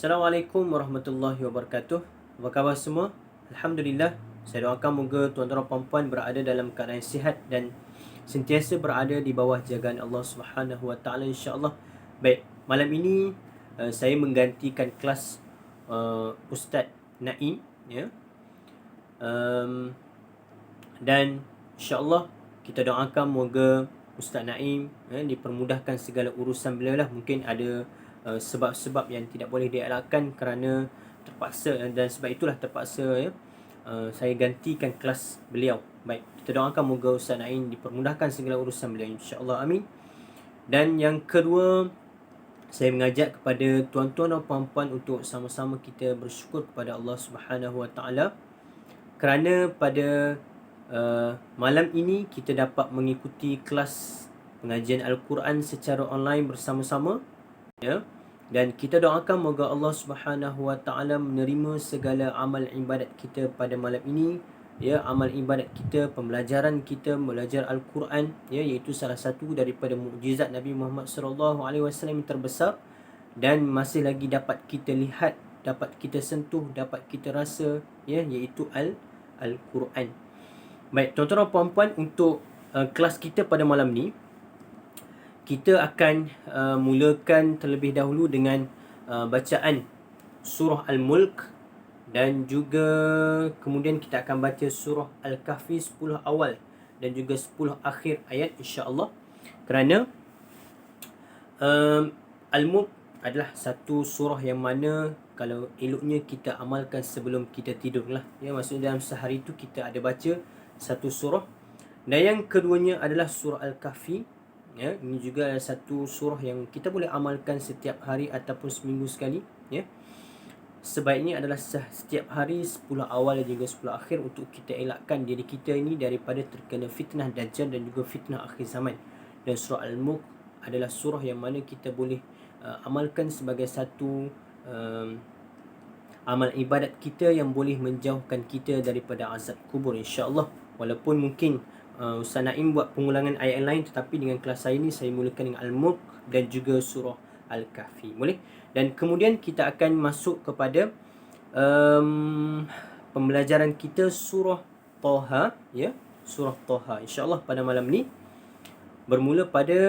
Assalamualaikum warahmatullahi wabarakatuh. Apa khabar semua? Alhamdulillah. Saya doakan moga tuan-tuan dan puan-puan berada dalam keadaan sihat dan sentiasa berada di bawah jagaan Allah Subhanahu Wa Taala, insya-Allah. Baik, malam ini saya menggantikan kelas Ustaz Naim, ya. Dan insya-Allah kita doakan moga Ustaz Naim dipermudahkan segala urusan beliau lah. Mungkin ada sebab-sebab yang tidak boleh dielakkan kerana terpaksa, dan sebab itulah terpaksa saya gantikan kelas beliau. Baik, kita doakan moga Ustaz Naim dipermudahkan segala urusan beliau, insya-Allah, amin. Dan yang kedua, saya mengajak kepada tuan-tuan dan puan-puan untuk sama-sama kita bersyukur kepada Allah Subhanahu Wa Taala kerana pada malam ini kita dapat mengikuti kelas pengajian Al-Quran secara online bersama-sama, ya. Dan kita doakan moga Allah Subhanahu Wa Taala menerima segala amal ibadat kita pada malam ini, ya. Amal ibadat kita, pembelajaran kita belajar Al-Quran, ya, iaitu salah satu daripada mukjizat Nabi Muhammad sallallahu alaihi wasallam yang terbesar dan masih lagi dapat kita lihat, dapat kita sentuh, dapat kita rasa, ya, iaitu Al-Quran. Baik, tuan-tuan dan puan-puan, untuk kelas kita pada malam ni kita akan mulakan terlebih dahulu dengan bacaan surah Al-Mulk, dan juga kemudian kita akan baca surah Al-Kahfi 10 awal dan juga 10 akhir ayat, insya-Allah. Kerana Al-Mulk adalah satu surah yang mana kalau eloknya kita amalkan sebelum kita tidur lah, ya. Maksudnya dalam sehari itu kita ada baca satu surah. Dan yang keduanya adalah surah Al-Kahfi, ya. Ini juga adalah satu surah yang kita boleh amalkan setiap hari ataupun seminggu sekali, ya. Sebaiknya adalah setiap hari 10 awal dan juga 10 akhir untuk kita elakkan diri kita ini daripada terkena fitnah Dajjal dan juga fitnah akhir zaman. Dan surah Al-Mulk adalah surah yang mana kita boleh amalkan sebagai satu amal ibadat kita yang boleh menjauhkan kita daripada azab kubur, insya-Allah. Walaupun mungkin Ustaz Naim buat pengulangan ayat lain, tetapi dengan kelas saya ni saya mulakan dengan Al-Mulk dan juga surah Al-Kahfi. Boleh? Dan kemudian kita akan masuk kepada pembelajaran kita surah Taha, ya. Surah Taha, insya-Allah, pada malam ni bermula pada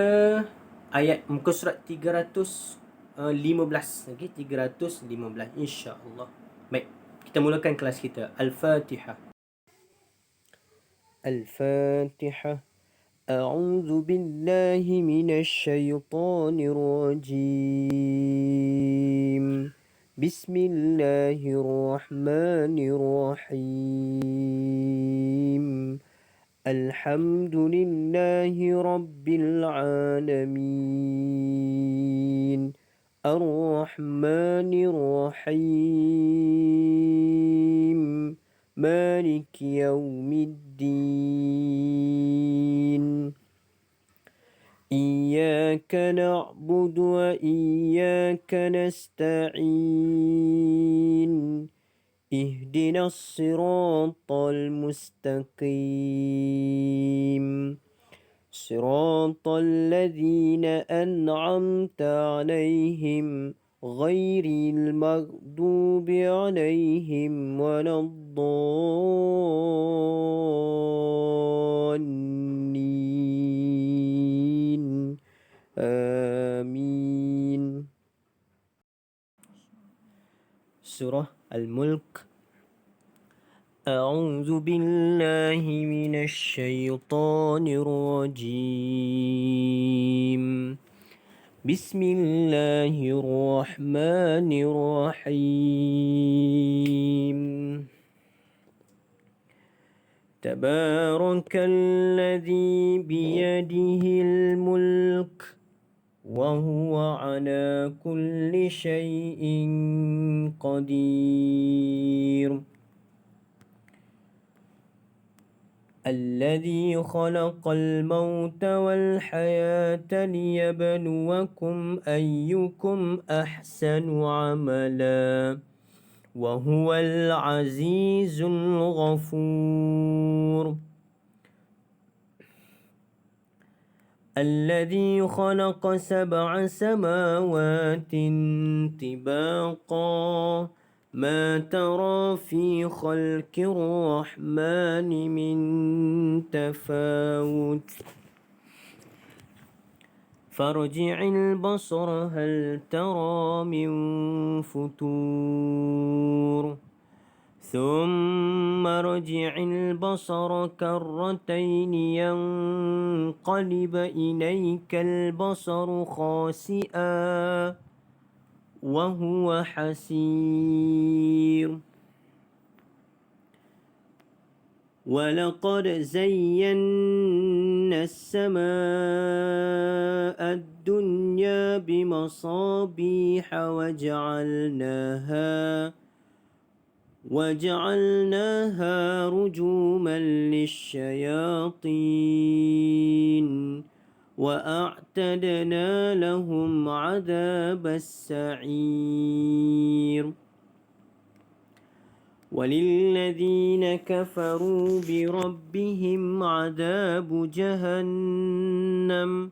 ayat muka surat 315, okey, 315, insya-Allah. Baik, kita mulakan kelas kita. Al-Fatihah. Al-Fatihah. A'udzu billahi minasyaitonir rajim. Bismillahirrahmanirrahim. Alhamdulillahi rabbil alamin. Ar-Rahmanir Rahim. مالك يوم الدين. إياك نعبد وإياك نستعين. اهدنا الصراط المستقيم. صراط الذين أنعمت عليهم غير المغضوب عليهم ولا الضالين. آمين. Surah Al-Mulk. أعوذ بالله من الشيطان الرجيم. بسم الله الرحمن الرحيم. تبارك الذي بيده الملك وهو على كل شيء قدير. الذي خلق الموت والحياة ليبلوكم أيكم أحسن عملا وهو العزيز الغفور. الذي خلق 7 سماوات طباقا ما ترى في خلق الرحمن من تفاوت فارجع البصر هل ترى من فتور ثم ارجع البصر كرتين ينقلب إليك البصر خاسئا وهو حسير ولقد زينا السماء الدنيا بمصابيح وجعلناها رجوما للشياطين وأعتدنا لهم عذاب السعير وللذين كفروا بربهم عذاب جهنم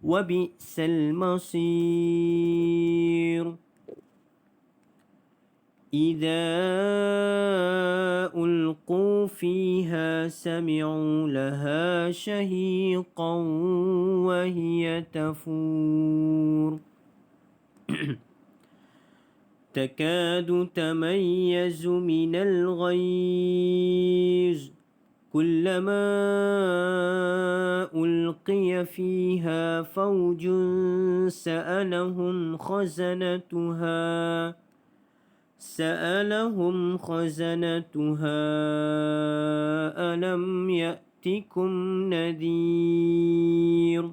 وبئس المصير إذا ألقوا فيها سمعوا لها شهيقا وهي تفور تكاد تميز من الغيظ كلما ألقي فيها فوج سألهم خزنتها ألم يأتكم نذير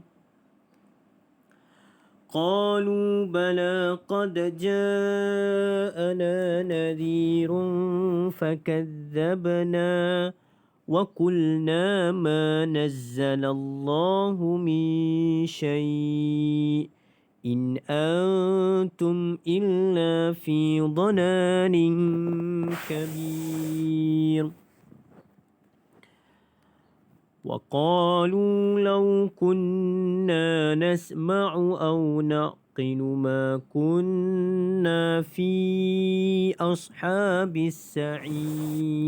قالوا بلى قد جاءنا نذير فكذبنا وقلنا ما نزل الله من شيء إن أنتم إلا في ضلال كبير وقالوا لو كنا نسمع أو نعقل ما كنا في أصحاب السعير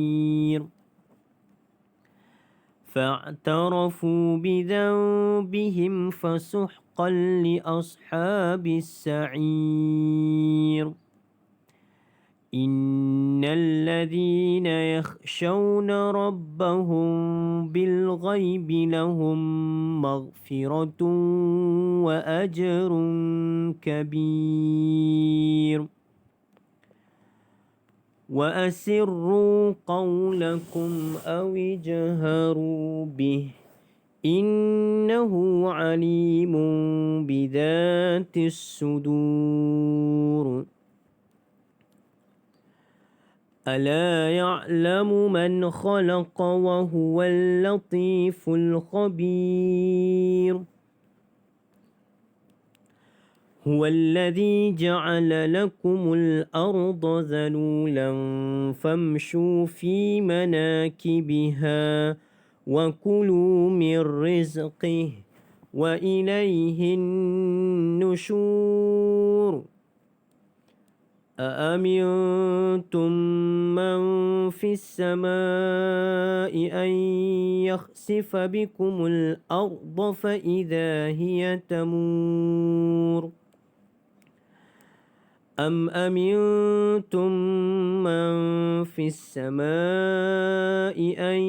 فاعترفوا بذنبهم فسحقا لأصحاب السعير إن الذين يخشون ربهم بالغيب لهم مغفرة وأجر كبير وأسروا قولكم أو اجهروا به إنه عليم بذات الصدور ألا يعلم من خلق وهو اللطيف الخبير هو الذي جعل لكم الأرض ذلولا فامشوا في مناكبها وكلوا من رزقه وإليه النشور أأمنتم من في السماء أن يخسف بكم الأرض فإذا هي تمور أم أمنتم من في السماء أن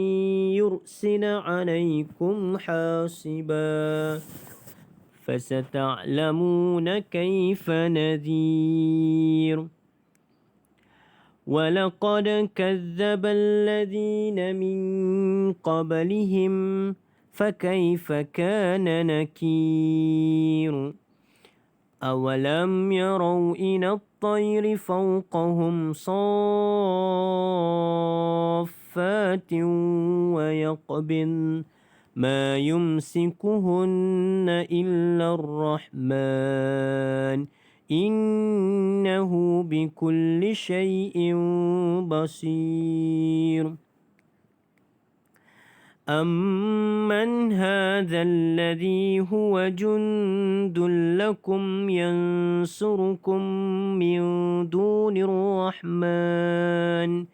يرسل عليكم حاصبا فستعلمون كيف نذير ولقد كذب الذين من قبلهم فكيف كان نكير أولم يروا إلى الطير فوقهم صافات ويقبضن ما يمسكهن إلا الرحمن إنه بكل شيء بصير أمن هذا الذي هو جند لكم ينصركم من دون الرحمن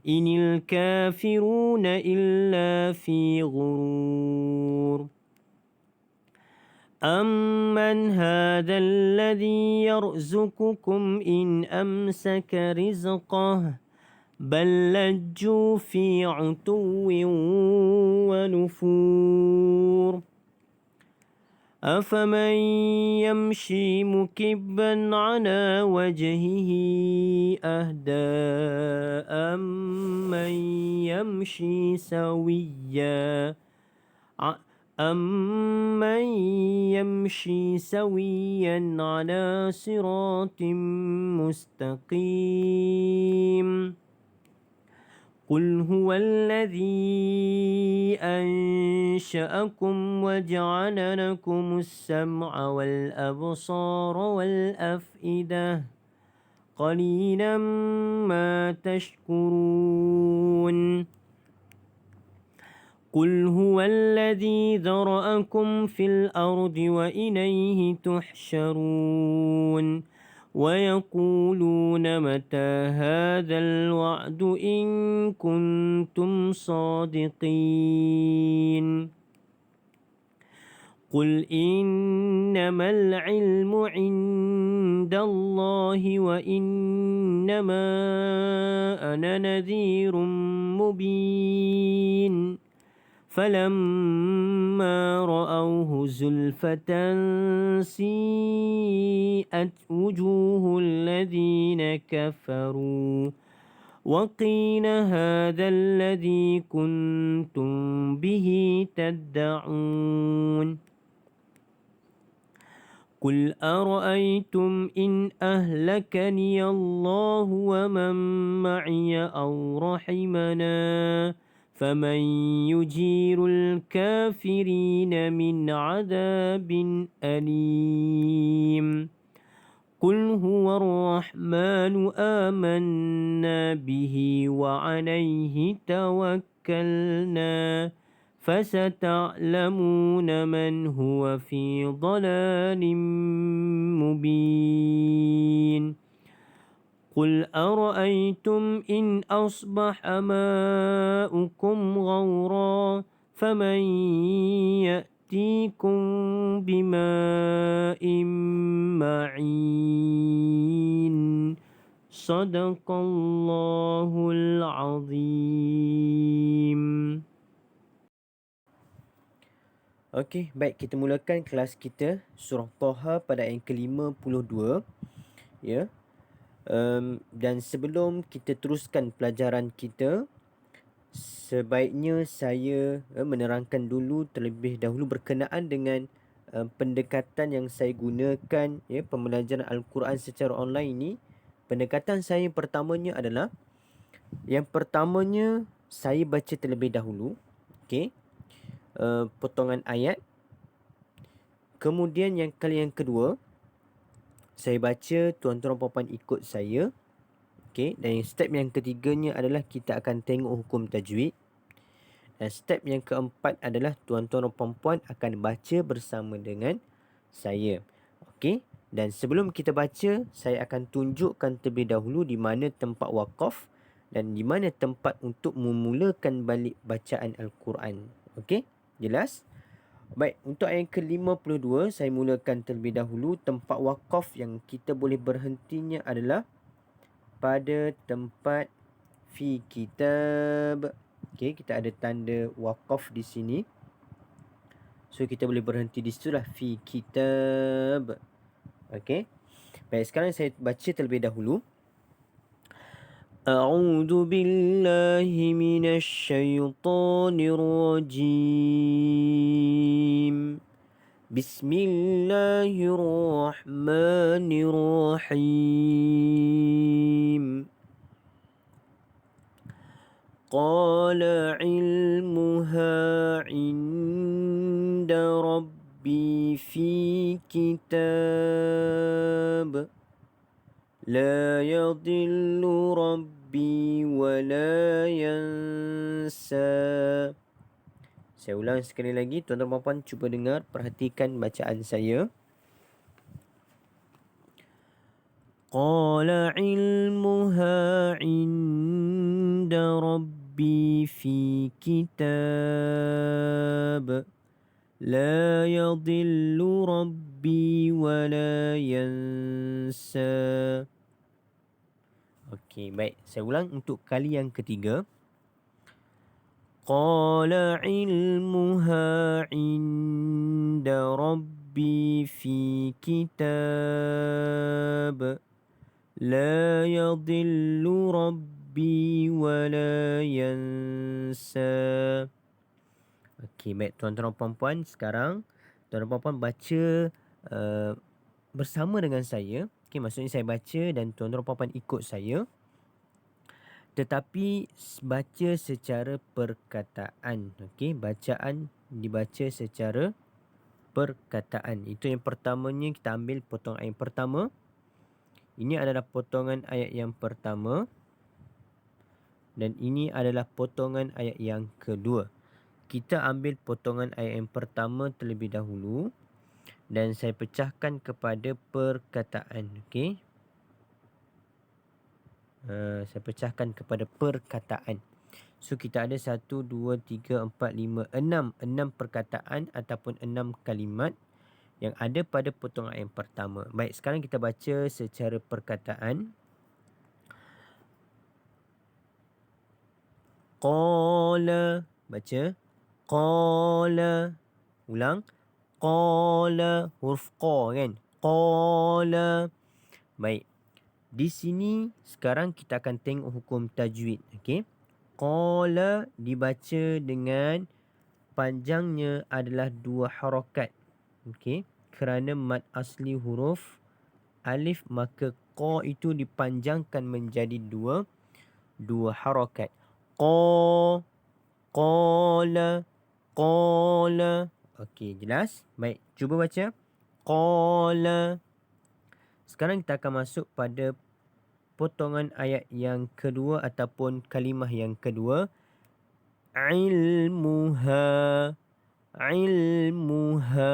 إن الكافرون إلا في غرور أمن هذا الذي يرزقكم إن أمسك رزقه بل لجوا في عتو ونفور أفمن يمشي مكبا على وجهه أهدى أمن يمشي سويا أمن يمشي سويا على صراط مستقيم قل هو الذي أنشأكم وجعل لكم السمع والأبصار والأفئدة قليلا ما تشكرون قل هو الذي ذرأكم في الأرض وإليه تحشرون ويقولون متى هذا الوعد إن كنتم صادقين قل إنما العلم عند الله وإنما أنا نذير مبين فلما رأوه زلفة سيئت وجوه الذين كفروا وقيل هذا الذي كنتم به تدعون قل أرأيتم إن أهلكني الله ومن معي أو رحمنا فمن يجير الكافرين من عذاب أليم قل هو الرحمن آمنا به وعليه توكلنا فستعلمون من هو في ضلال مبين قل أرأيتم إن أصبح ماؤكم غورا فمن يأتيكم بماء معين صدق الله العظيم. Okey, baik, kita mulakan kelas kita surah Taha pada ayat ke-52 ya. Dan sebelum kita teruskan pelajaran kita, sebaiknya saya menerangkan dulu terlebih dahulu berkenaan dengan pendekatan yang saya gunakan ya, pembelajaran Al-Quran secara online ini. Pendekatan saya pertamanya adalah, yang pertamanya saya baca terlebih dahulu, okey, potongan ayat. Kemudian yang kali yang kedua, saya baca, tuan-tuan puan-puan ikut saya. Okey, dan step yang ketiganya adalah kita akan tengok hukum tajwid. Dan step yang keempat adalah tuan-tuan dan puan-puan akan baca bersama dengan saya. Okey, dan sebelum kita baca, saya akan tunjukkan terlebih dahulu di mana tempat waqaf dan di mana tempat untuk memulakan balik bacaan Al-Quran. Okey, jelas? Baik, untuk ayat ke-52 saya mulakan terlebih dahulu. Tempat waqaf yang kita boleh berhentinya adalah pada tempat fi kitab. Okey, kita ada tanda waqaf di sini. So kita boleh berhenti di situ lah, fi kitab. Okey. Baik, sekarang saya baca terlebih dahulu. A'udzu billahi minasy syaithanir rajim. Bismillahirrahmanirrahim. Qala ilmuha 'inda rabbi fi kitab la yadhillu rabbi wa la yansa Saya ulang sekali lagi. Tuan-tuan dan puan-puan cuba dengar, perhatikan bacaan saya. Qala ilmuha inda rabbi fi kitab. La yadillu rabbi wa la yansa. Okey, baik. Saya ulang untuk kali yang ketiga. Qala ilmuha inda rabbi fi kitab. La yadillu rabbi wa la yansa. Okey, baik tuan-tuan dan puan-puan. Sekarang tuan-tuan dan puan-puan baca bersama dengan saya. Okey, maksudnya saya baca dan tuan-tuan dan puan-puan ikut saya. Tetapi baca secara perkataan. Okey, bacaan dibaca secara perkataan. Itu yang pertamanya, kita ambil potongan ayat pertama. Ini adalah potongan ayat yang pertama. Dan ini adalah potongan ayat yang kedua. Kita ambil potongan ayat yang pertama terlebih dahulu. Dan saya pecahkan kepada perkataan. Okey. Saya pecahkan kepada perkataan. So kita ada 1, 2, 3, 4, 5, 6. 6 perkataan ataupun 6 kalimat yang ada pada potongan ayat yang pertama. Baik, sekarang kita baca secara perkataan. Qala. Baca. Qala. Ulang. Qala. Huruf qa kan. Qala. Baik. Di sini sekarang kita akan tengok hukum tajwid. Okey. Qala dibaca dengan panjangnya adalah 2 harakat. Okey. Kerana mad asli huruf alif, maka qa itu dipanjangkan menjadi 2 harakat. Qa, qala, qala. Okey, jelas? Baik, cuba baca. Qala. Sekarang kita akan masuk pada potongan ayat yang kedua ataupun kalimah yang kedua. Ilmuha. Ilmuha.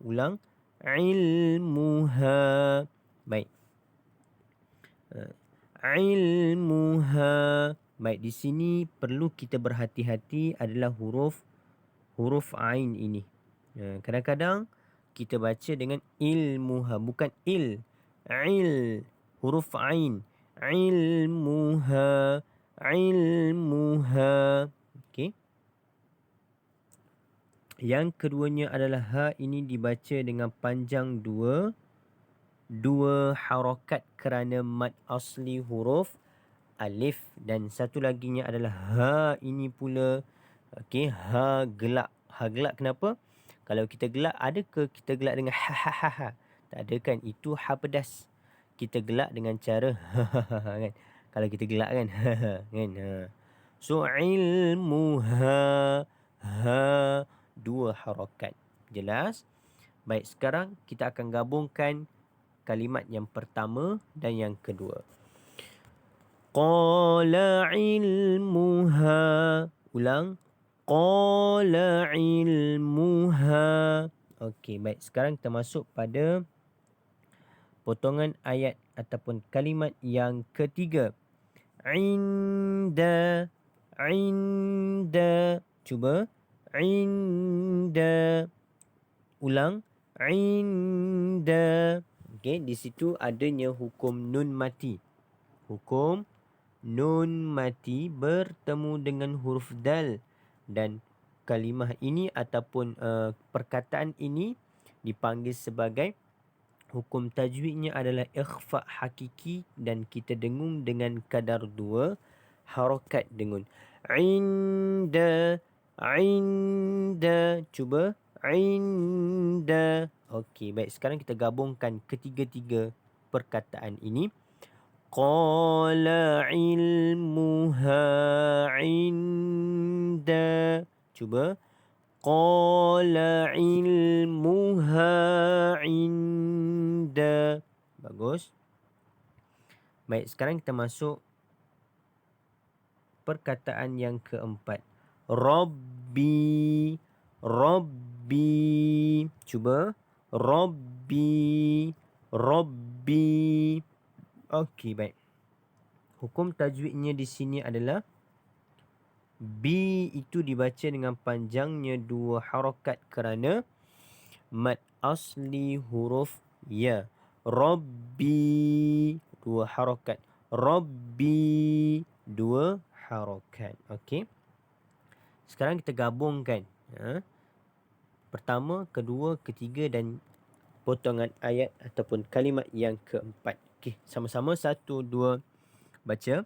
Ulang. Ilmuha. Baik. Ilmuha. Baik, di sini perlu kita berhati-hati adalah huruf ain ini. Kadang-kadang kita baca dengan ilmuha, bukan il. Il. Huruf ain. Ilmuha. Ilmuha. Okey. Yang keduanya adalah ha, ini dibaca dengan panjang 2 harakat kerana mad asli huruf alif. Dan satu laginya adalah ha ini pula. Okey, ha gelak. Ha gelak kenapa? Kalau kita gelak, adakah kita gelak dengan ha ha ha ha? Tak ada kan? Itu ha pedas. Kita gelak dengan cara ha ha ha ha kan. Kalau kita gelak kan ha ha kan. So ilmuha, ha 2 harakat. Jelas? Baik, sekarang kita akan gabungkan kalimat yang pertama dan yang kedua. Qala ilmuha. Ulang. Qala ilmuha. Okey, baik. Sekarang kita masuk pada potongan ayat ataupun kalimat yang ketiga. Inda. Inda. Cuba. Inda. Ulang. Inda. Okey, di situ adanya hukum nun mati. Hukum nun mati bertemu dengan huruf dal. Dan kalimah ini ataupun perkataan ini dipanggil sebagai hukum tajwidnya adalah ikhfa hakiki. Dan kita dengung dengan kadar 2 harakat dengun. Inda. Inda. Cuba. Inda. Okey, baik. Sekarang kita gabungkan ketiga-tiga perkataan ini. Qala ilmuha inda. Cuba. Qala ilmuha inda. Bagus. Baik, sekarang kita masuk perkataan yang keempat. Rabbi. Rabbi. Cuba. Rabbi. Rabbi. Okey, baik. Hukum tajwidnya di sini adalah B itu dibaca dengan panjangnya 2 harakat kerana mad asli huruf ya. Rabbi 2 harakat. Rabbi 2 harakat. Okey. Sekarang kita gabungkan. Pertama, kedua, ketiga dan potongan ayat ataupun kalimat yang keempat. Okey, sama-sama 1 2 baca.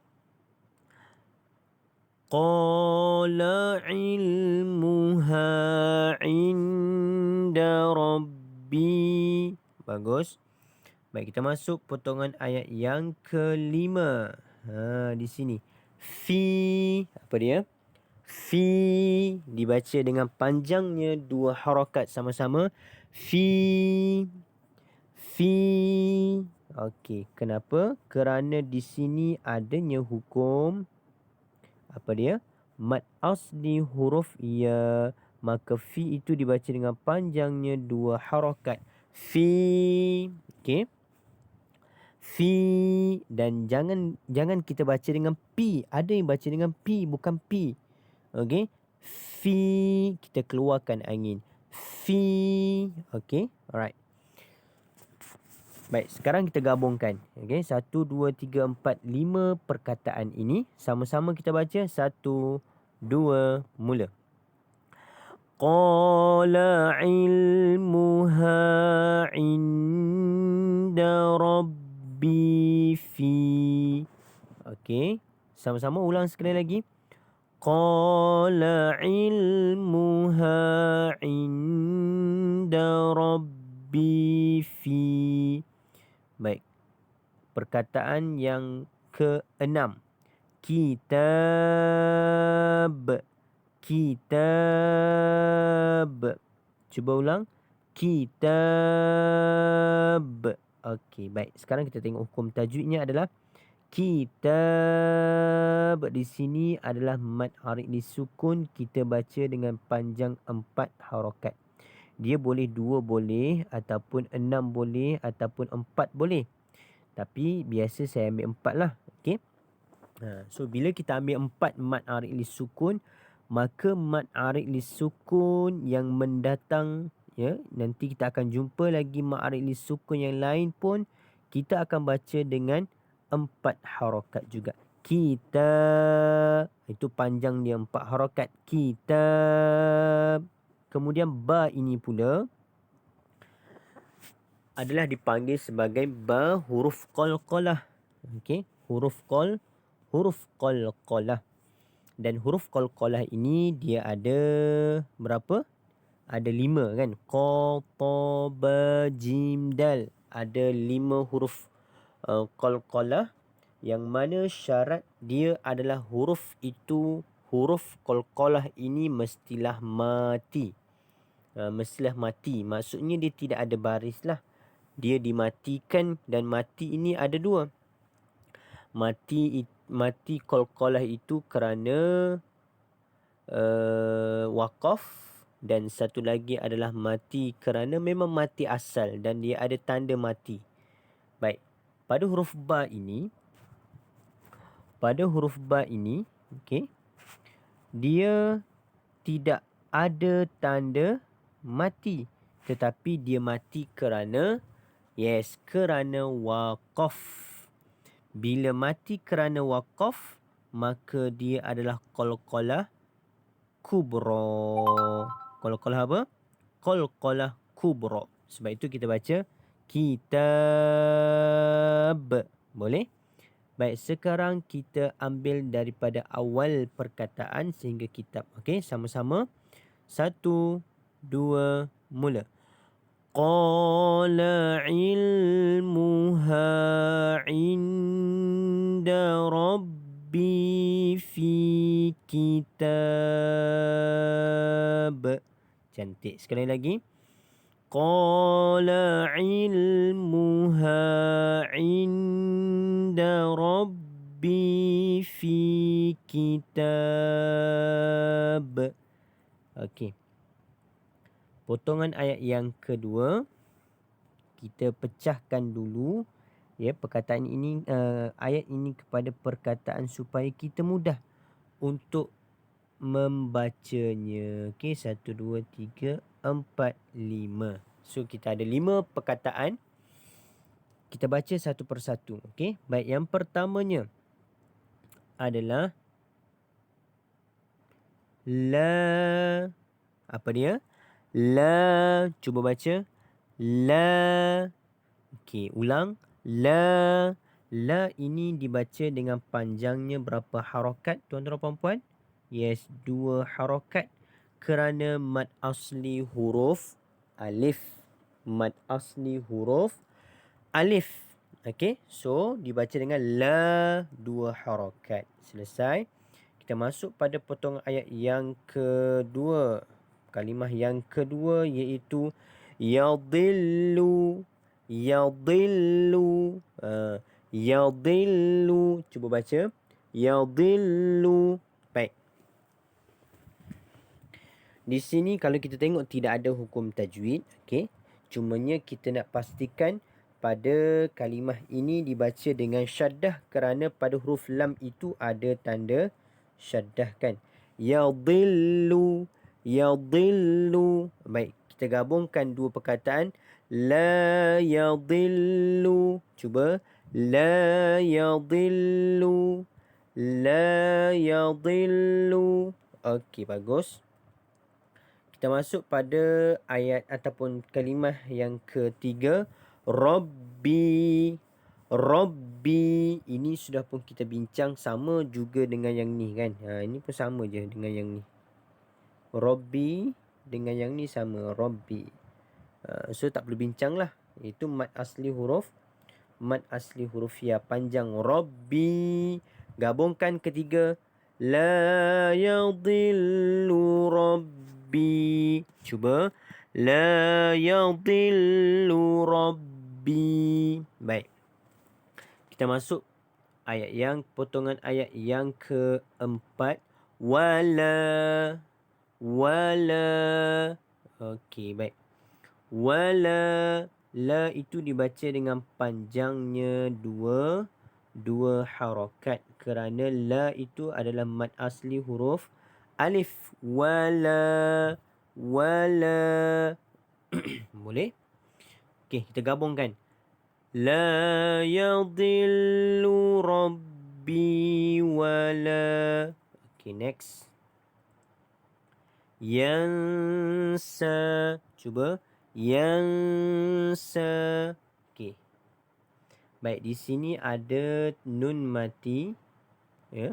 Qala ilmuha inda rabbi. Bagus. Baik, kita masuk potongan ayat yang kelima. Di sini. Fi. Apa dia? Fi. Dibaca dengan panjangnya 2 harakat sama-sama. Fi. Fi. Okey, kenapa? Kerana di sini adanya hukum apa dia? Mad asli huruf ya, maka fi itu dibaca dengan panjangnya 2 harakat. Fi. Okey. Fi, dan jangan kita baca dengan P. Ada yang baca dengan P bukan P. Okey. Fi, kita keluarkan angin. Fi. Okey. Alright. Baik, sekarang kita gabungkan. Okey, 1 2 3 4 5 perkataan ini sama-sama kita baca. 1 2 mula. Qala ilmuha inda rabbi fi. Okey, sama-sama ulang sekali lagi. Qala ilmuha inda rabbi fi. Baik. Perkataan yang ke-6. Kitab. Kitab. Cuba ulang. Kitab. Okey, baik. Sekarang kita tengok hukum tajwidnya adalah kitab. Di sini adalah mad arid disukun. Kita baca dengan panjang 4 harakat. Dia boleh 2 boleh, ataupun 6 boleh, ataupun 4 boleh. Tapi biasa saya ambil 4 lah. Okey. So bila kita ambil 4 mad arid lisukun, maka mad arid lisukun yang mendatang, ya, nanti kita akan jumpa lagi mad arid lisukun yang lain pun kita akan baca dengan 4 harakat juga. Kita, itu panjang dia 4 harakat. Kitab. Kemudian ba ini pula adalah dipanggil sebagai ba huruf qalqalah. Okey, huruf qalqalah. Dan huruf qalqalah ini dia ada berapa? Ada 5 kan? Qa, ta, ba, jim, dal. Ada 5 huruf qalqalah, yang mana syarat dia adalah huruf itu, huruf qalqalah ini mestilah mati. Mestilah mati. Maksudnya dia tidak ada baris lah. Dia dimatikan, dan mati ini ada 2. Mati qalqalah itu kerana waqaf, dan satu lagi adalah mati kerana memang mati asal dan dia ada tanda mati. Baik. Pada huruf ba ini, okey, dia tidak ada tanda mati, tetapi dia mati kerana kerana waqaf. Bila mati kerana waqaf, maka dia adalah qalqalah kubra. Qalqalah apa? Qalqalah kubra. Sebab itu kita baca kitab. Boleh? Baik, sekarang kita ambil daripada awal perkataan sehingga kitab. Okey, sama-sama. 1 2 mula. Qala ilmuha inda rabbi fi kitab. Cantik. Sekali lagi. Qala ilmuha inda rabbi fi kitab. Okey. Potongan ayat yang kedua, kita pecahkan dulu ya perkataan ini, ayat ini kepada perkataan supaya kita mudah untuk membacanya. Okey, 1 2 3 4 5. So kita ada 5 perkataan. Kita baca satu persatu. Okey. Baik, yang pertamanya adalah la. Apa dia? La. Cuba baca. La. Okey, ulang. La. La ini dibaca dengan panjangnya berapa harakat, tuan-tuan dan puan-puan? Yes, 2 harakat kerana mad asli huruf alif. Mad asli huruf alif. Okey, so dibaca dengan la 2 harakat. Selesai. Kita masuk pada potongan ayat yang kedua. Kalimah yang kedua iaitu yadillu. Yadillu. Yadillu. Cuba baca. Yadillu. Baik. Di sini kalau kita tengok tidak ada hukum tajwid. Okey. Cumanya kita nak pastikan pada kalimah ini dibaca dengan syaddah kerana pada huruf lam itu ada tanda syaddah kan. Yadillu. Yadillu. Baik, kita gabungkan dua perkataan. La yadillu. Cuba. La yadillu. La yadillu. Okey, bagus. Kita masuk pada ayat ataupun kalimah yang ketiga. Rabbi. Rabbi. Ini sudah pun kita bincang, sama juga dengan yang ni kan. Ini pun sama je dengan yang ni. Rabbi dengan yang ni sama. Rabbi. So tak perlu bincang lah. Itu mad asli huruf. Mad asli huruf ya panjang. Rabbi. Gabungkan ketiga. La yadillu rabbi. Cuba. La yadillu rabbi. Baik. Kita masuk ayat yang potongan ayat yang keempat. Wala. Wala. Okey, baik. Wala. La itu dibaca dengan panjangnya dua harakat kerana la itu adalah mad asli huruf alif. Wala. Wala. Boleh? Okey, kita gabungkan. La yadillu rabbi wala. Okey, next. Yansa. Cuba. Yansa. Okey. Baik, di sini ada nun mati ya,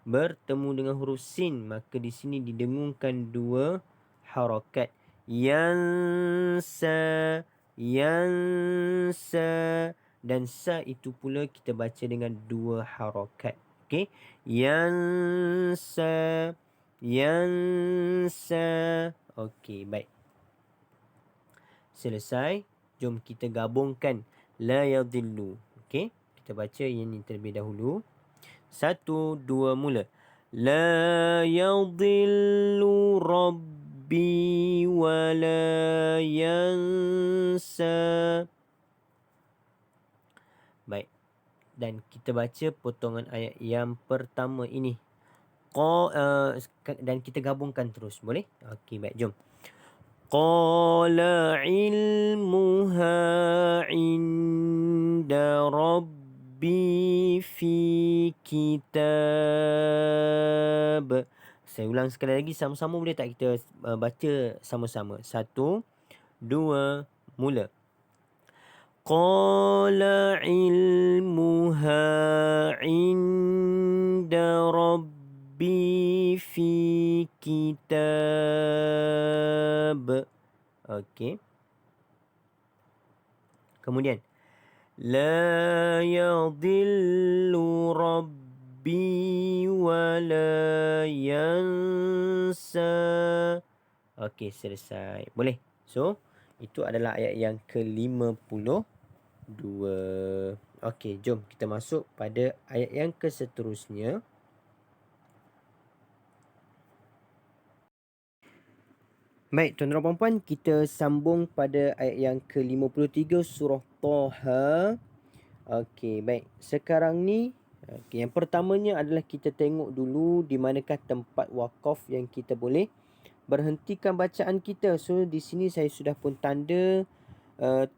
bertemu dengan huruf sin, maka di sini didengungkan dua harakat. Yansa. Yansa. Dan sa itu pula kita baca dengan dua harakat. Okey. Yansa. Yansa. Okey, baik. Selesai. Jom kita gabungkan la yadillu. Okey, kita baca yang ini terlebih dahulu. 1 2 mula. La yadillu rabbi wa la yansa. Baik. Dan kita baca potongan ayat yang pertama ini. Dan kita gabungkan terus. Boleh? Okey, baik. Jom. Qala ilmuha inda rabbi fi kitab. Saya ulang sekali lagi sama-sama, boleh tak kita baca sama-sama? 1 2 mula. Qala ilmuha inda rabbi fi kitab. Okey. Kemudian. La yadillu rabbi wa la yansa. Okey, selesai. Boleh. So, itu adalah ayat yang ke-52. Okey, jom kita masuk pada ayat yang keseterusnya. Baik, tuan-tuan dan puan, kita sambung pada ayat yang ke-53 surah Taha. Okey, baik. Sekarang ni, yang pertamanya adalah kita tengok dulu di manakah tempat wakaf yang kita boleh berhentikan bacaan kita. So, di sini saya sudah pun tanda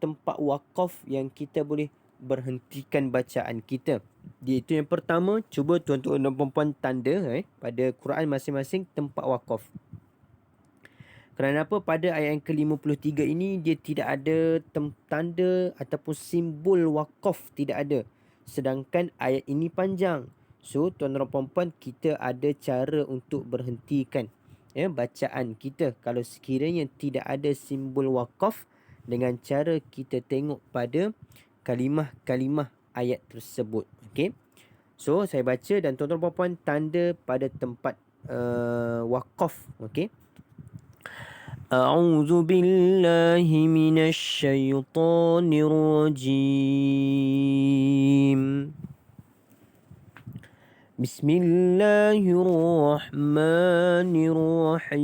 tempat wakaf yang kita boleh berhentikan bacaan kita. Itu yang pertama, cuba tuan-tuan dan puan-puan tanda pada Quran masing-masing tempat wakaf. Kerana apa? Pada ayat yang ke-53 ini dia tidak ada tanda ataupun simbol wakaf, tidak ada. Sedangkan ayat ini panjang. So, tuan-tuan dan puan-puan, kita ada cara untuk berhentikan bacaan kita kalau sekiranya tidak ada simbol wakaf, dengan cara kita tengok pada kalimah-kalimah ayat tersebut. Okey. So, saya baca dan tuan-tuan dan puan-puan tanda pada tempat wakaf. Okey. أعوذ بالله من الشيطان الرجيم بسم الله الرحمن الرحيم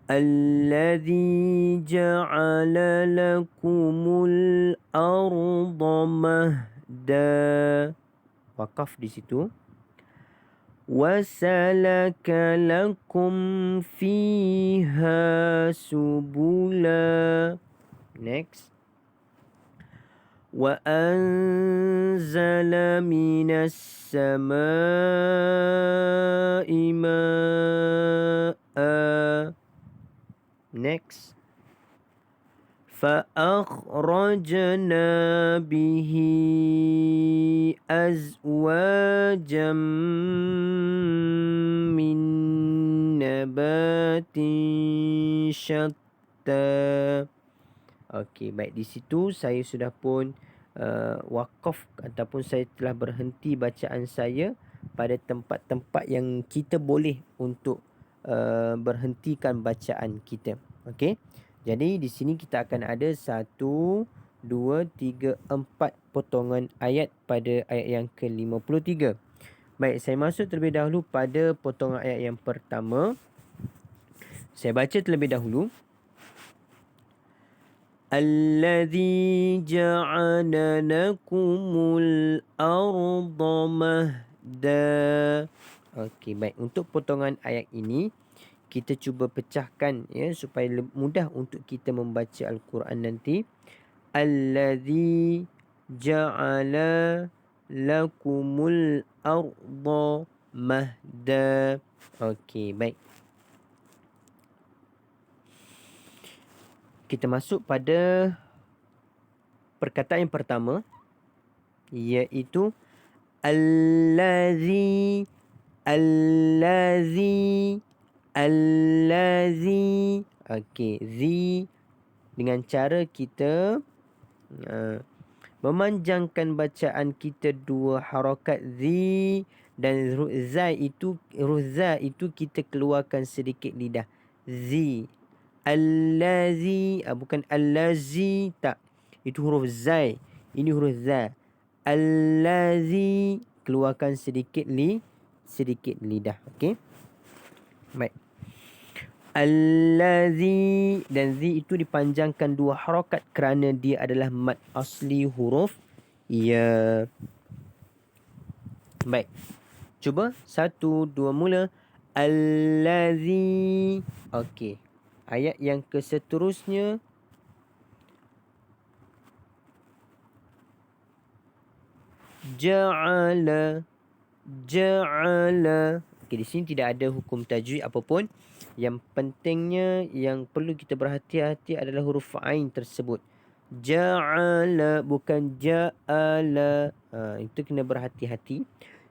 الذي جعل لكم الأرض مهدا. Wakaf di situ. وسلك لكم فيها سبلا. Next. وأنزل من السماء ماء. Next. فأخرجنا به أزواجا من نبات شتى. Okey, baik, di situ saya sudah pun wakaf ataupun saya telah berhenti bacaan saya pada tempat-tempat yang kita boleh untuk berhentikan bacaan kita. Okey. Jadi di sini kita akan ada 1, 2, 3, 4 potongan ayat pada ayat yang ke-53. Baik, saya masuk terlebih dahulu pada potongan ayat yang pertama. Saya baca terlebih dahulu. Alladzi ja'ala lakumul arda mahda. Okey, baik. Untuk potongan ayat ini kita cuba pecahkan supaya mudah untuk kita membaca Al-Quran nanti. Alladzi ja'ala lakumul arda mahda. Okey, baik. Kita masuk pada perkataan yang pertama, iaitu Allazi. Okey, zi dengan cara kita memanjangkan bacaan kita 2 harakat zi, dan huruf za itu kita keluarkan sedikit lidah. Zi. Allazi, bukan allazi, tak. Itu huruf zai. Ini huruf za. Allazi, keluarkan sedikit lidah. Okey. Baik. Allazi, dan zi itu dipanjangkan 2 harakat kerana dia adalah mad asli huruf ya. Baik. Cuba 1, 2 mula. Allazi. Okey. Ayat yang keseterusnya. Ja'ala. Okey, di sini tidak ada hukum tajwid apapun. Yang pentingnya yang perlu kita berhati-hati adalah huruf ain tersebut. Ja'ala, bukan ja'ala. Itu kena berhati-hati.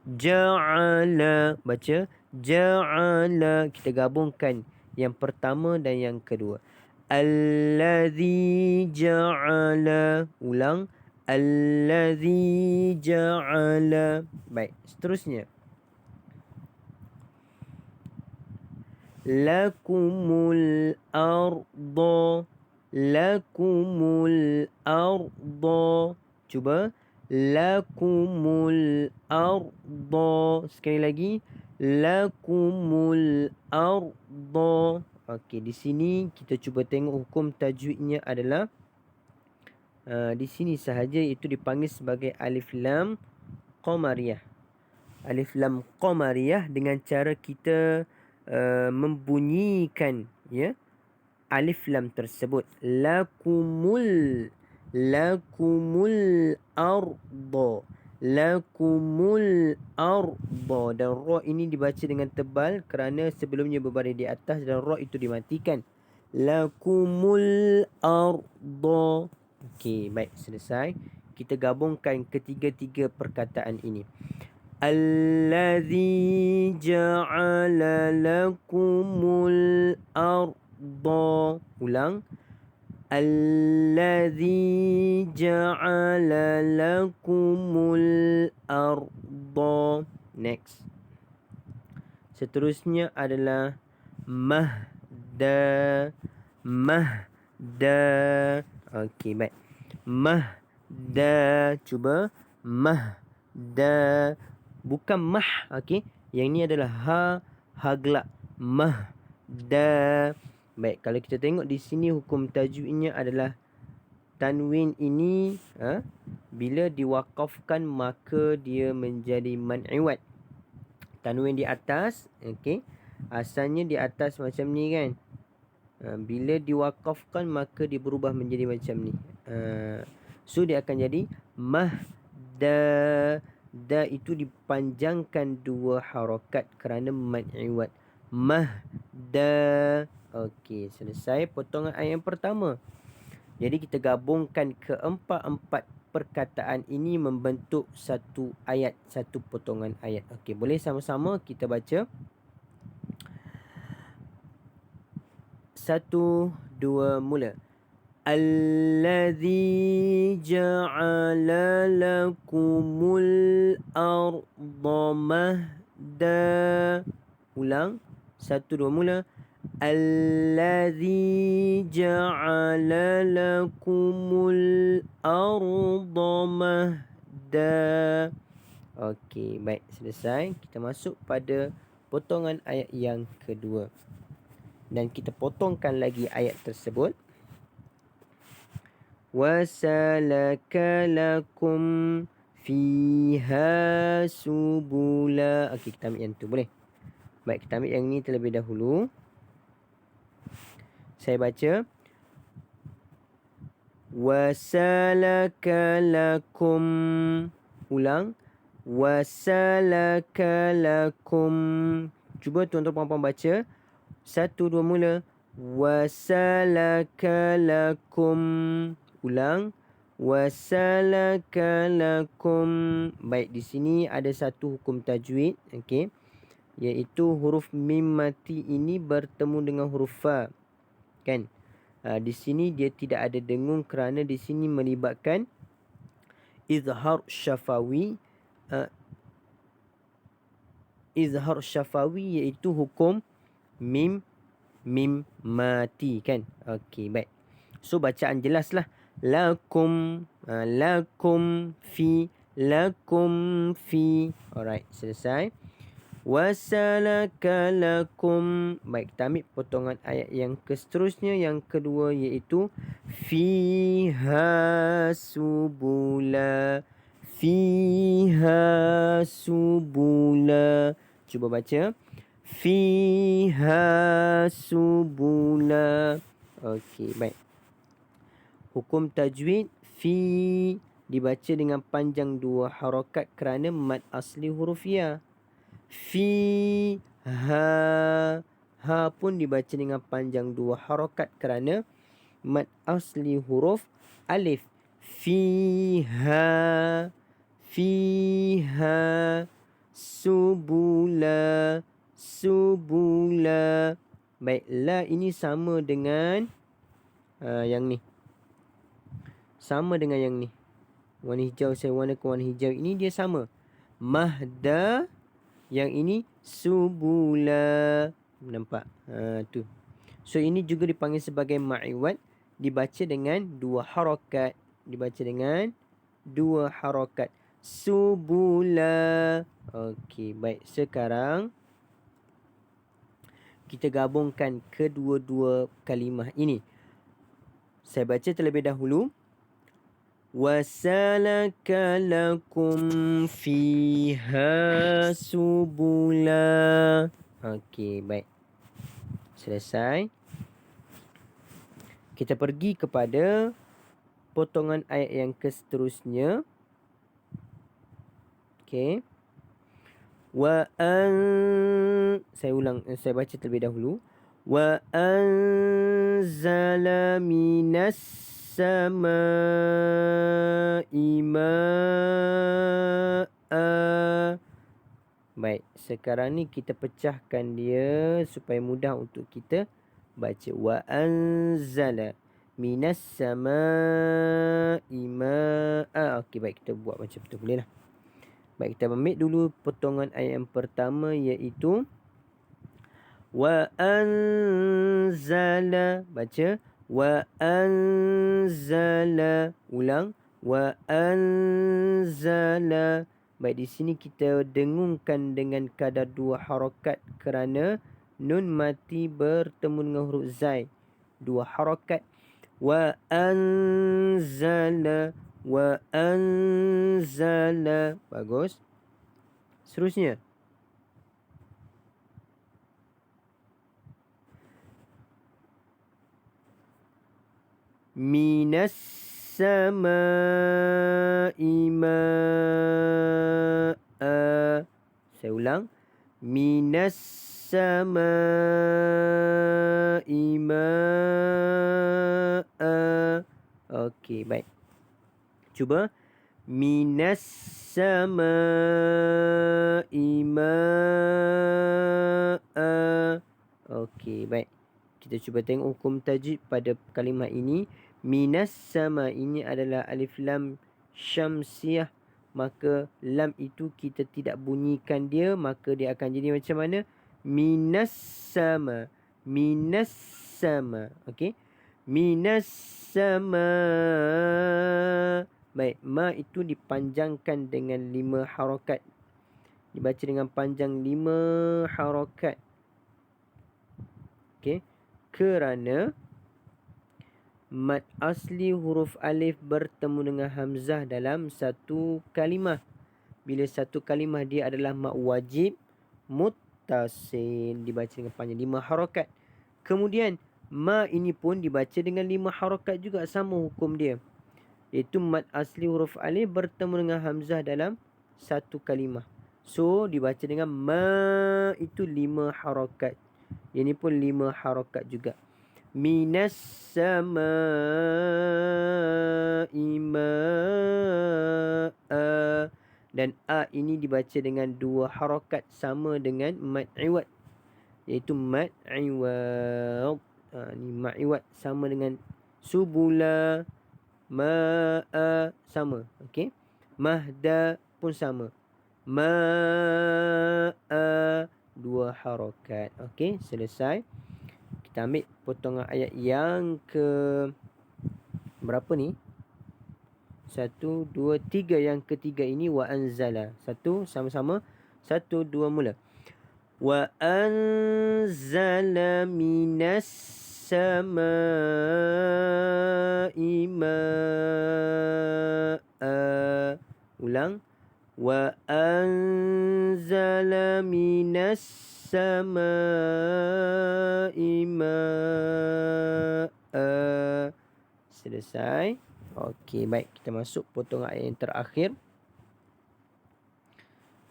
Ja'ala, baca ja'ala. Kita gabungkan yang pertama dan yang kedua. Allazi ja'ala. Ulang. Allazi ja'ala. Baik, seterusnya. Lakumul arda. Cuba. Lakumul arda. Sekali lagi. lakumul arda. Okey, di sini kita cuba tengok hukum tajwidnya adalah di sini sahaja itu dipanggil sebagai alif lam qamariyah. Alif lam qamariyah dengan cara kita membunyikan ya alif lam tersebut. Lakumul arda. Lakumul arda. Dan ra ini dibaca dengan tebal kerana sebelumnya berbaris di atas dan ra itu dimatikan. Lakumul arda. Okey, baik, selesai. Kita gabungkan ketiga-tiga perkataan ini. Allazi ja'ala lakumul arda. Ulang. Allazi ja'ala lakumul arda. Next. Seterusnya adalah mahda. Mahda. Okey, baik. Mahda. Cuba. Mahda. Bukan mah. Okey. Yang ni adalah ha gelap. Mahda. Baik, kalau kita tengok di sini hukum tajwidnya adalah tanwin ini bila diwakafkan maka dia menjadi man'iwat. Tanwin di atas, okey. Asalnya di atas macam ni kan. Bila diwakafkan maka dia berubah menjadi macam ni. So dia akan jadi mahda. Da itu dipanjangkan 2 harakat kerana man'iwat. Mahda. Okey, selesai potongan ayat yang pertama. Jadi kita gabungkan keempat-empat perkataan ini membentuk satu ayat, satu potongan ayat. Okey, boleh sama-sama kita baca. 1, 2, mula. Allazi ja'ala lakumul arda mahda. Ulang. 1, 2, mula. Allazi ja'ala lakumul arda mahda. Okey, baik, selesai. Kita masuk pada potongan ayat yang kedua. Dan kita potongkan lagi ayat tersebut. Wasalaka lakum fiha subula. Okey, kita ambil yang tu boleh. Baik, kita ambil yang ni terlebih dahulu. Saya baca. Wasalaka lakum. Ulang. Wasalaka lakum. Cuba tuan-tuan puan-puan baca. 1, 2, mula. Wasalaka lakum. Ulang. Wasalaka lakum. Baik, di sini ada satu hukum tajwid, okey, iaitu huruf mim mati ini bertemu dengan huruf fa. Kan? Di sini dia tidak ada dengung kerana di sini melibatkan izhar syafawi. Izhar syafawi iaitu hukum mim mati kan. Okey, baik. So bacaan jelaslah. Lakum fi. Alright, selesai. Wasalaka lakum. Baik, kita ambil potongan ayat yang seterusnya, yang kedua, iaitu fiha subula. Fiha subula. Cuba baca. Fiha subula. Okey, baik. Hukum tajwid, fi dibaca dengan panjang 2 harakat kerana mad asli huruf ya. Fi ha pun dibaca dengan panjang 2 harakat kerana mad asli huruf alif. Fiha subula. Baik, la ini sama dengan yang ni. Sama dengan yang ni. Warna hijau, saya warnakan warna hijau ini, dia sama. Mahda. Yang ini subula. Nampak? Tu. So ini juga dipanggil sebagai ma'iwat. Dibaca dengan 2 harakat. Subula. Okey, baik. Sekarang kita gabungkan kedua-dua kalimah ini. Saya baca terlebih dahulu. وَسَلَكَ لَكُمْ فِيهَا سُبُلًا. Okey, baik. Selesai. Kita pergi kepada potongan ayat yang seterusnya. Okey. Saya ulang, saya baca terlebih dahulu. وَأَنزَلَ مِنَ السَّمَاءِ مَاءً. Baik, sekarang ni kita pecahkan dia supaya mudah untuk kita baca. وَأَنزَلَ مِنَ السَّمَاءِ مَاءً. Okey, baik, kita buat macam tu boleh lah. Baik, kita ambil dulu potongan ayat yang pertama, iaitu وَأَنزَلَ. Baca. وَأَنزَلَ. Ulang. وَأَنزَلَ. Baik, di sini kita dengungkan dengan kadar 2 harakat kerana nun mati bertemu dengan huruf zai. 2 harakat. وَأَنزَلَ. وَأَنزَلَ. Bagus. Seterusnya. Minas sama'i ma'a. Saya ulang. Minas sama'i ma'a. Okey, baik. Cuba. Minas sama'i ma'a. Okey, baik. Kita cuba tengok hukum tajwid pada kalimah ini. Minas sama ini adalah alif lam syamsiah. Maka lam itu kita tidak bunyikan dia. Maka dia akan jadi macam mana? Minas sama. Minas sama. Okey. Minas sama. Baik. Ma itu dipanjangkan dengan 5 harakat. Dibaca dengan panjang 5 harakat. Okey. Kerana mad asli huruf alif bertemu dengan hamzah dalam satu kalimah. Bila satu kalimah dia adalah mad wajib muttasil, dibaca dengan panjang 5 harakat. Kemudian ma ini pun dibaca dengan 5 harakat juga, sama hukum dia. Iaitu mad asli huruf alif bertemu dengan hamzah dalam satu kalimah. So dibaca dengan ma itu 5 harakat. Ini pun 5 harakat juga. Minas sama'i ma'a. Dan a ini dibaca dengan 2 harakat sama dengan mad iwad, iaitu mad iwad. Ni mad iwad sama dengan subula. Ma'a sama. Okey. Mahda pun sama. Ma'a 2 harakat. Okey, selesai. Kita ambil potongan ayat yang ke berapa ni? 1, 2, 3. Yang ketiga ini wa anzala. Satu, sama-sama. 1, 2, mula. Wa anzala minas sama'i ma'a. Ulang. Wa anzala minas sama'i ma'a. Selesai. Okey, baik. Kita masuk potongan ayat yang terakhir.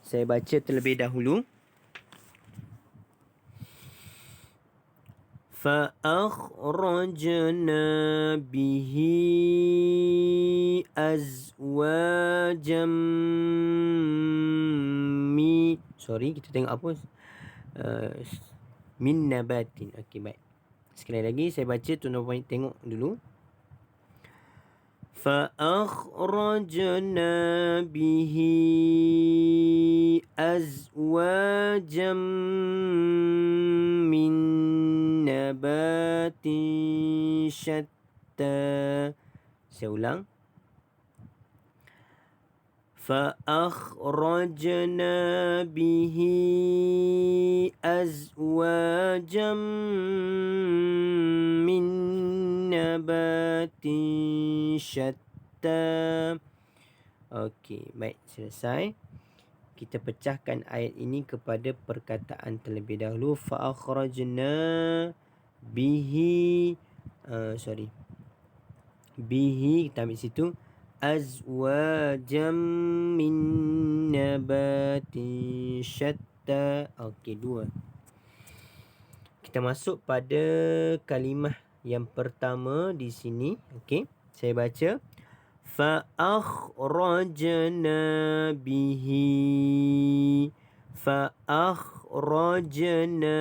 Saya baca terlebih dahulu. فَأَخْرَجْنَا بِهِ أَزْوَاجًا kita tengok apa? Min nabatin. Okey, baik. Sekali lagi saya baca, tuan-tuan tengok dulu. فَأَخْرَجْنَا بِهِ أَزْوَاجًا مِّن نَبَاتٍ شَتَّى. Saya ulang. فأخرجنا به أزواجا من نبات شتى. Okey, baik, selesai. Kita pecahkan ayat ini kepada perkataan terlebih dahulu. Fa'akhrajna bihi bihi, kita ambil situ, azwajam min nabatin syatta. Okey, 2. Kita masuk pada kalimah yang pertama di sini. Okey, saya baca. فأخرجنا به فأخرجنا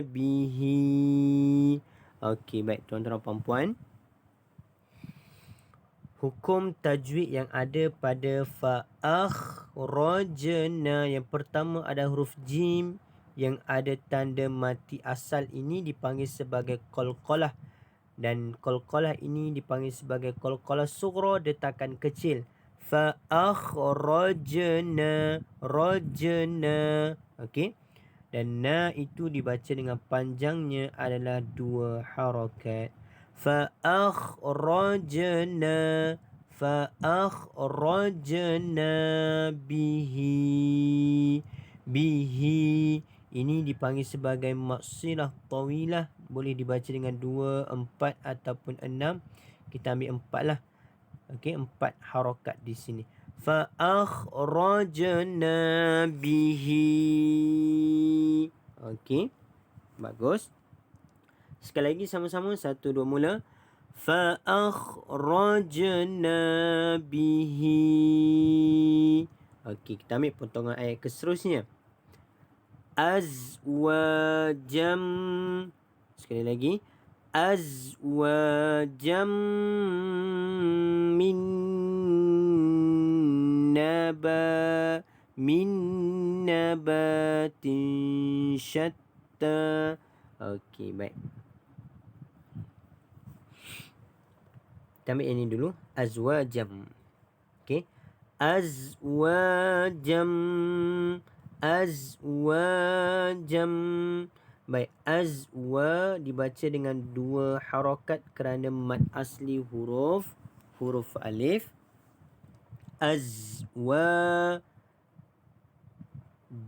به. Okey, baik tuan-tuan dan puan-puan. Hukum tajwid yang ada pada fa'akhrajna, yang pertama ada huruf jim yang ada tanda mati asal, ini dipanggil sebagai qalqalah. Dan qalqalah ini dipanggil sebagai qalqalah sughra, detakan kecil. Fa'akhrajna, rajna. Okey. Dan na itu dibaca dengan panjangnya adalah 2 harakat. Fa'akhrajna, fa'akhrajna bihi. Bihi ini dipanggil sebagai maksilah tawilah. Boleh dibaca dengan 2, 4 ataupun 6. Kita ambil 4 lah. Okey, 4 harakat di sini. Fa'akhrajna bihi. Okey, bagus. Sekali lagi sama-sama. 1, 2, mula. Fa'akhrajna bihi. Okey, kita ambil potongan ayat ke seterusnya. Azwajam. Sekali lagi. Azwajam min nabatin syatta. Okey, baik. Kita ambil ini dulu. Azwajam. Okey. Azwajam. Azwajam. Baik, azwa dibaca dengan 2 harakat kerana mad asli huruf alif. Azwa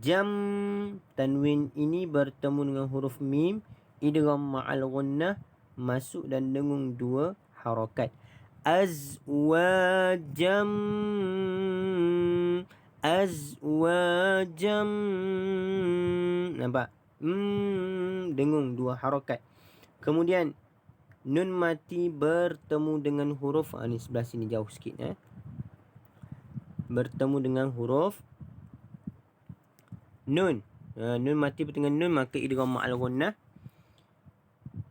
jam, tanwin ini bertemu dengan huruf mim, idgham ma'al ghunnah, masuk dan dengung 2 harakat. Azwajam, azwajam. Nampak? Dengung 2 harakat. Kemudian nun mati bertemu dengan huruf, ni sebelah sini jauh sikit, bertemu dengan huruf nun. Nun mati bertemu dengan nun, maka idgham ma'al ghunnah.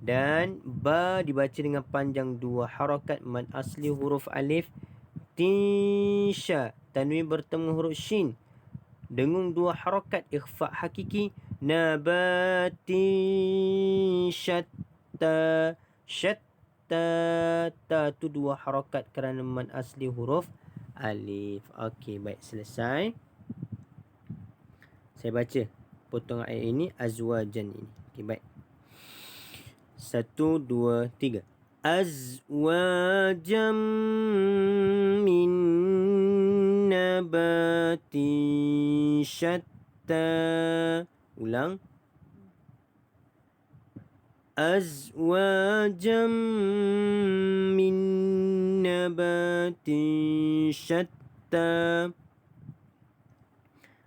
Dan ba dibaca dengan panjang 2 harakat, mad asli huruf alif. Tinsha, tanwin bertemu huruf shin, dengung 2 harakat, ikhfa hakiki. Nabatin syatta. Syatta, ta tu 2 harakat kerana mad asli huruf alif. Okey, baik, selesai. Saya baca potongan ayat ini, azwajan ini. Okey, baik. 1, 2, 3. Azwajam min nabatin syatta. Ulang. Azwajam min nabatin syatta.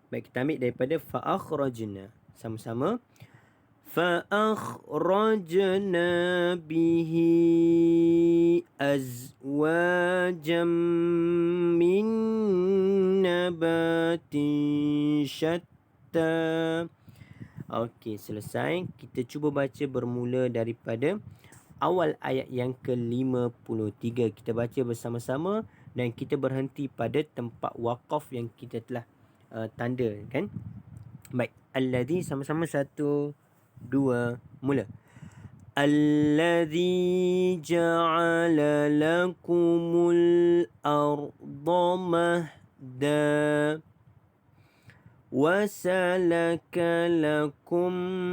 Baik, kita ambil daripada fa'akhrajna. Sama-sama. فأخرجنا به أزواجا من نبات شتى. Okey, selesai. Kita cuba baca bermula daripada awal ayat yang ke-53. Kita baca bersama-sama dan kita berhenti pada tempat waqaf yang kita telah tanda, kan? Baik, alladhi, sama-sama 1, 2, mula. Alladhi ja'ala lakumul arda وسلك لكم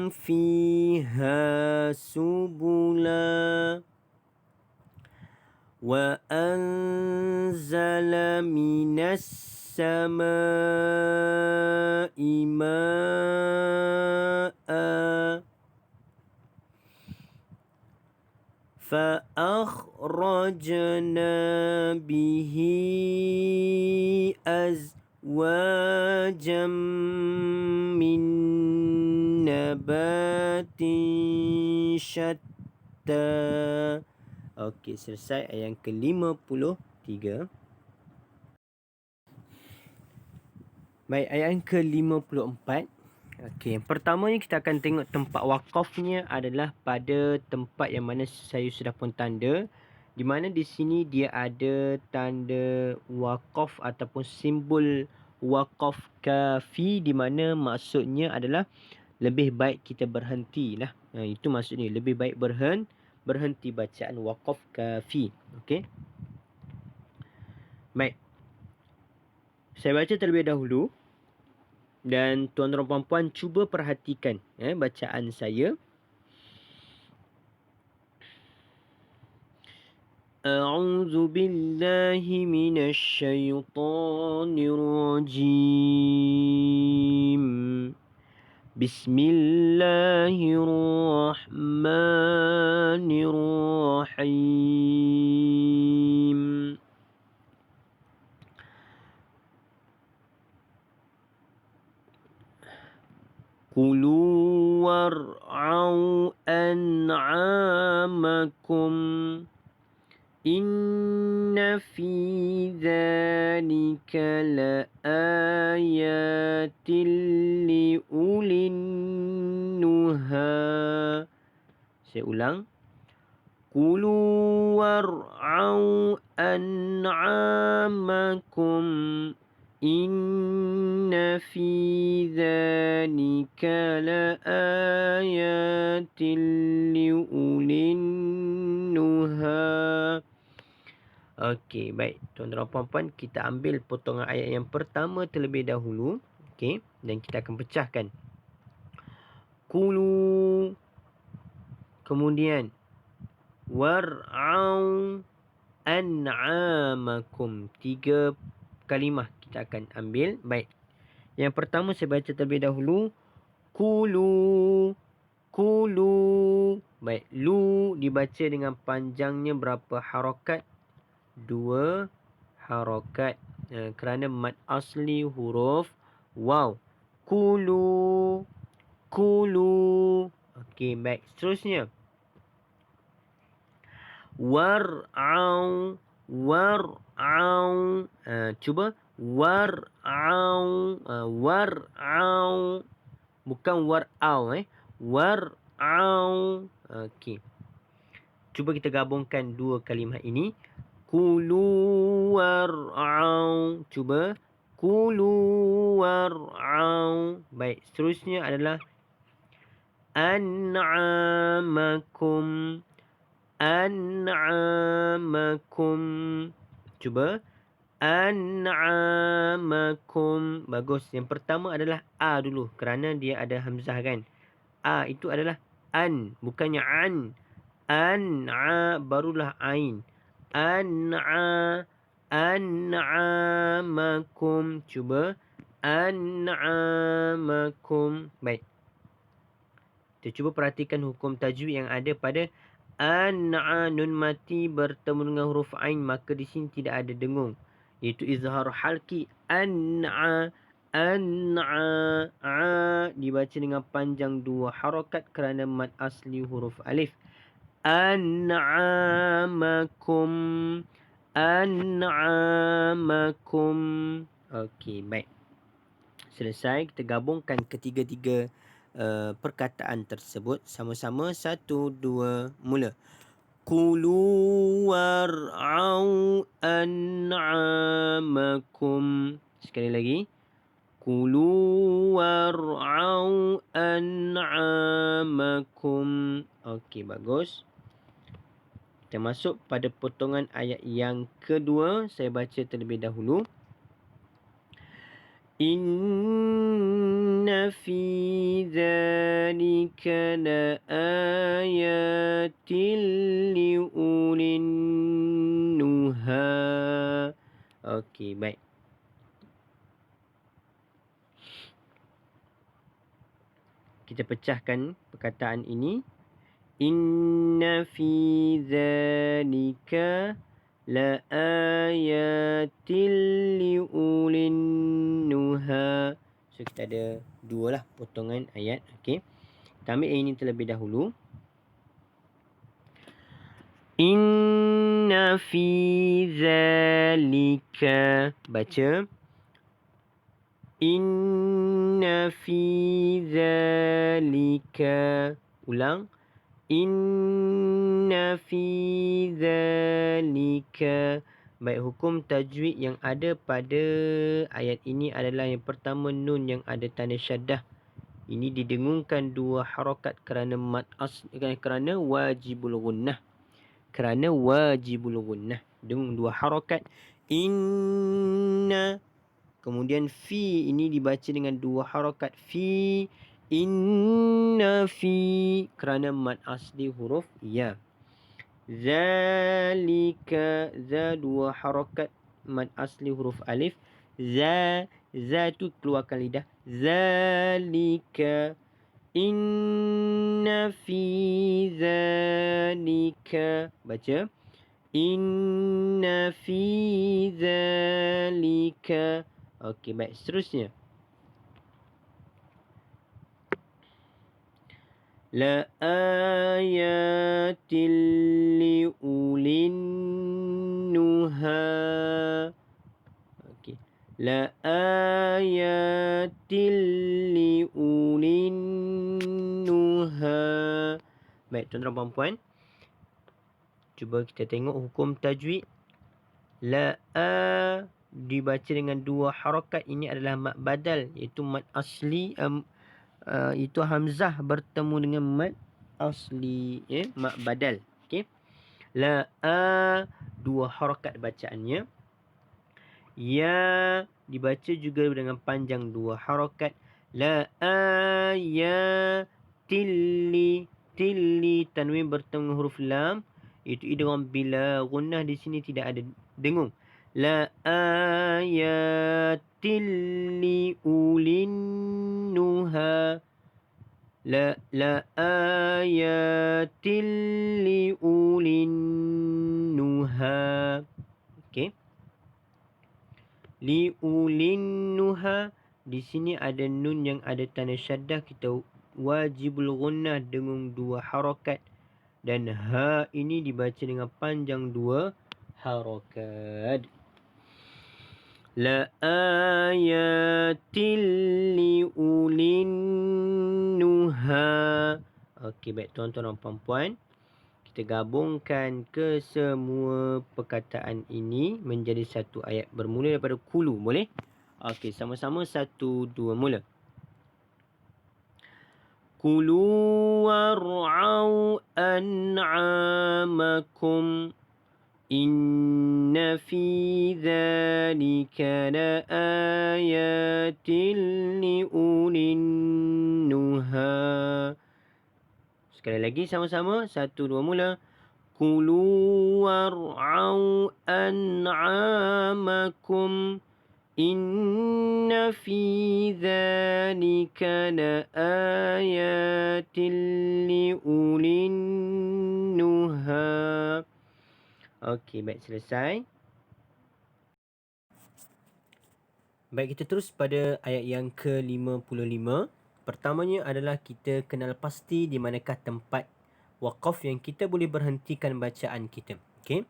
فيها سبلا وأنزل من السماء ماء فأخرجنا به أزواجا من نبات شتى. Okey, selesai ayat yang ke-53. Baik, ayat yang ke-54. Okey, yang pertamanya kita akan tengok tempat wakafnya adalah pada tempat yang mana saya sudah pun tanda, di mana di sini dia ada tanda wakaf ataupun simbol wakaf kafi, di mana maksudnya adalah lebih baik kita berhentilah. Itu maksudnya, lebih baik berhenti bacaan wakaf kafi. Okey. Baik. Saya baca terlebih dahulu. Dan tuan-tuan puan-puan cuba perhatikan bacaan saya. A'udzu billahi minasy syaithanir rajim. Bismillahirrahmanirrahim. Kulu war'au an'amakum inna fi dhalika laayatin liulin nuha. Saya ulang. Kulu war'au an'amakum inna fi dhalika laayatin liulin nuha. Okey, baik. Tuan-tuan dan puan-puan, kita ambil potongan ayat yang pertama terlebih dahulu. Okey, dan kita akan pecahkan. Kulu. Kemudian war'au an'amakum. 3 kalimah kita akan ambil. Baik. Yang pertama saya baca terlebih dahulu. Kulu. Kulu. Baik. Lu dibaca dengan panjangnya berapa harakat? 2 harakat. Kerana mad asli huruf waw. Kulu. Kulu. Okey, baik. Seterusnya. War'au. War'au. Cuba. War'au. War'au. Bukan war'au. War'au. Okey. Cuba kita gabungkan 2 kalimah ini. Kulu war'au. Cuba. Kulu war'au. Baik. Seterusnya adalah an'amakum. An'amakum. Cuba. An'amakum. Bagus. Yang pertama adalah a dulu, kerana dia ada hamzah kan. A itu adalah an, bukannya an. An'a barulah ain. An'amakum. Cuba. An'amakum. Baik. Kita cuba perhatikan hukum tajwid yang ada pada an'a. Nun mati bertemu dengan huruf ain, maka di sini tidak ada dengung, iaitu izhar halki. An'a. An'a. A dibaca dengan panjang 2 harakat kerana mad asli huruf alif. An'amakum. An'amakum. Okey, baik. Selesai. Kita gabungkan ketiga-tiga perkataan tersebut sama-sama. 1, 2, mula. Kulu war'au an'amakum. Sekali lagi. Kulu war'au an'amakum. Okey, bagus. Kita masuk pada potongan ayat yang kedua. Saya baca terlebih dahulu. Inna fi dhalika la ayatin liulin nuha. Okey, baik. Kita pecahkan perkataan ini. Inna fi dhalika la ayatin liulin nuha. So kita ada dua lah potongan ayat. Okey. Kita ambil ini terlebih dahulu. Inna fi dhalika. Baca. Inna fi dhalika. Ulang. Inna fi dhalika. Baik, hukum tajwid yang ada pada ayat ini adalah yang pertama, nun yang ada tanda syaddah. Ini didengungkan dua harakat kerana kerana wajibul gunnah. Kerana wajibul gunnah. Dengung dua harakat. Inna. Kemudian fi ini dibaca dengan dua harakat. Fi. Inna fi. Kerana mad asli huruf ya. Zalika. Za dua harakat. Mad asli huruf alif. Za. Za tu keluarkan lidah. Zalika. Inna fi zalika. Baca. Inna fi zalika. Okey, baik. Seterusnya. La ayatil liulin nuha. Okey. La ayatil liulin nuha. Baik, tuan-tuan dan puan-puan. Cuba kita tengok hukum tajwid. La dibaca dengan dua harakat. Ini adalah mad badal, iaitu mad asli. Itu hamzah bertemu dengan mad asli, mad badal. Okey. La dua harakat bacaannya. Ya dibaca juga dengan panjang dua harakat. La ayatilli. Tilli tanwin bertemu huruf lam. Itu idgham bila gunnah, di sini tidak ada dengung. La ayatilli ulin nuha. La ayatilli ulin nuha. Okey. Li ulin nuha. Di sini ada nun yang ada tanda syaddah. Kita wajibul gunnah dengung dua harakat. Dan ha ini dibaca dengan panjang dua harakat. La ayatil liulin nuha. Okey, baik tuan-tuan dan puan-puan. Kita gabungkan kesemua perkataan ini menjadi satu ayat. Bermula daripada kulu, boleh? Okey, sama-sama 1, 2, mula. Kulu war'au an'amakum. Inna fi dhalika la ayatin liulin nuha. Sekali lagi sama-sama. 1, 2, mula. Kulu war'au an'amakum. Inna fi dhalika la ayatin liulin nuha. Okey, baik, selesai. Baik, kita terus pada ayat yang ke-55. Pertamanya adalah kita kenal pasti di manakah tempat waqaf yang kita boleh berhentikan bacaan kita. Okey.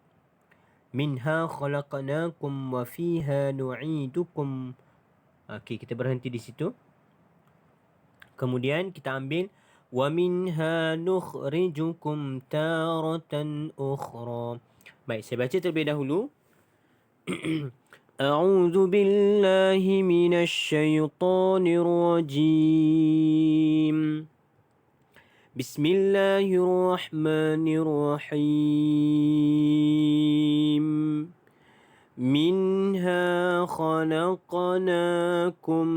Minha khalaqnakum wa fiha nu'idukum. Okey, kita berhenti di situ. Kemudian kita ambil wa minha nukhrijukum taratan ukhra. Baik, saya baca terlebih dahulu. A'udzu billahi minasyaitonir rajim. Bismillahirrahmanirrahim. Minha خلقناكم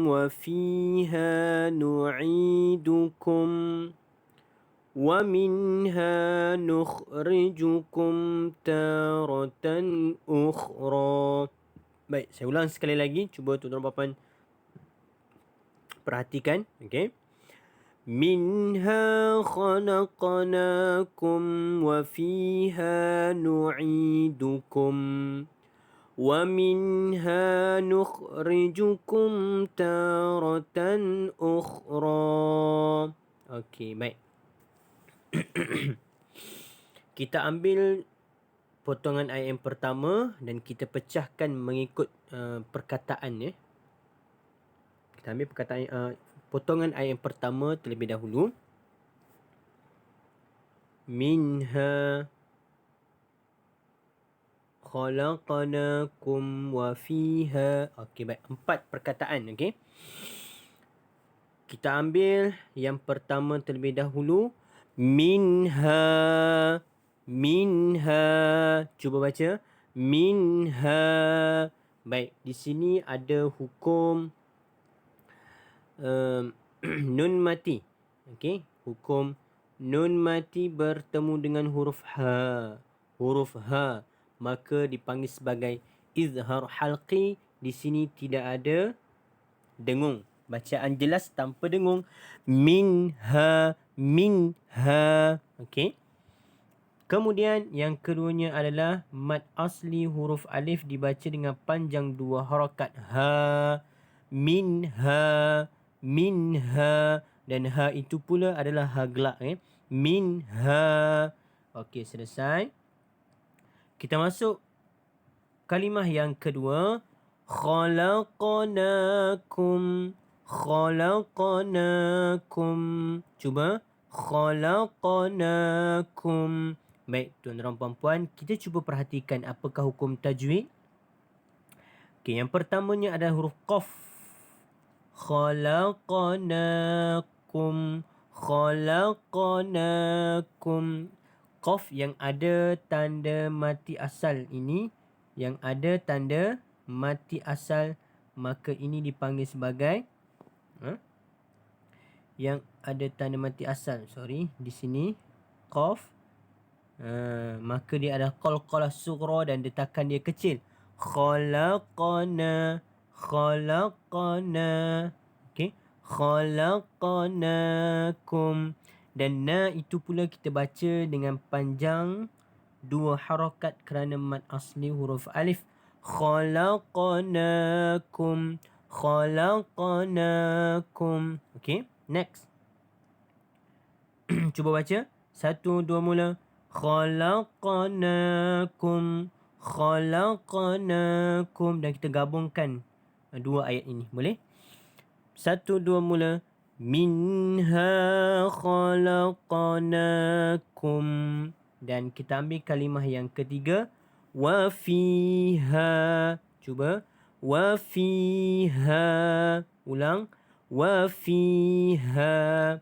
وفيها نعيدكم ومنها نخرجكم تارة أخرى. Baik, saya ulang sekali lagi. Cuba tuan-tuan puan perhatikan. Okay. منها خلقناكم وفيها نعيدكم ومنها نخرجكم تارة أخرى. Okey, baik. Kita ambil potongan ayat yang pertama dan kita pecahkan mengikut perkataan ya. Kita ambil perkataan potongan ayat yang pertama terlebih dahulu. Minha khalaqnakum wa fiha. Okey, baik. 4 perkataan, okey. Kita ambil yang pertama terlebih dahulu. Minha. Cuba baca. Minha. Baik, di sini ada hukum nun mati. Okey, hukum nun mati bertemu dengan huruf ha. Huruf ha, maka dipanggil sebagai izhar halqi. Di sini tidak ada dengung. Bacaan jelas tanpa dengung. Minha. Okey. Kemudian yang keduanya adalah mad asli huruf alif dibaca dengan panjang 2 harakat. Ha. Minha. Dan ha itu pula adalah ha gelak. Minha. Okey, selesai. Kita masuk kalimah yang kedua. Khalaqnakum. Cuba. Khalaqnakum. Baik, tuan-tuan puan-puan, kita cuba perhatikan apakah hukum tajwid. Okey, yang pertamanya adalah huruf qaf. Khalaqnakum. Qaf yang ada tanda mati asal ini, yang ada tanda mati asal, maka ini dipanggil sebagai yang ada tanda mati asal. Di sini qaf. Maka dia adalah qalqalah sughra dan detakan dia kecil. Khalaqna. Okey. Khalaqnakum. Dan na itu pula kita baca dengan panjang 2 harakat kerana mad asli huruf alif. Khalaqnakum. Okey, next. Cuba baca. 1, 2 mula. Khalaqnakum. Dan kita gabungkan 2 ayat ini. Boleh? 1, 2 mula. Minha khalaqnakum. Dan kita ambil kalimah yang ketiga. Wa fiha. Cuba. Wa fiha. Ulang. Wa fiha.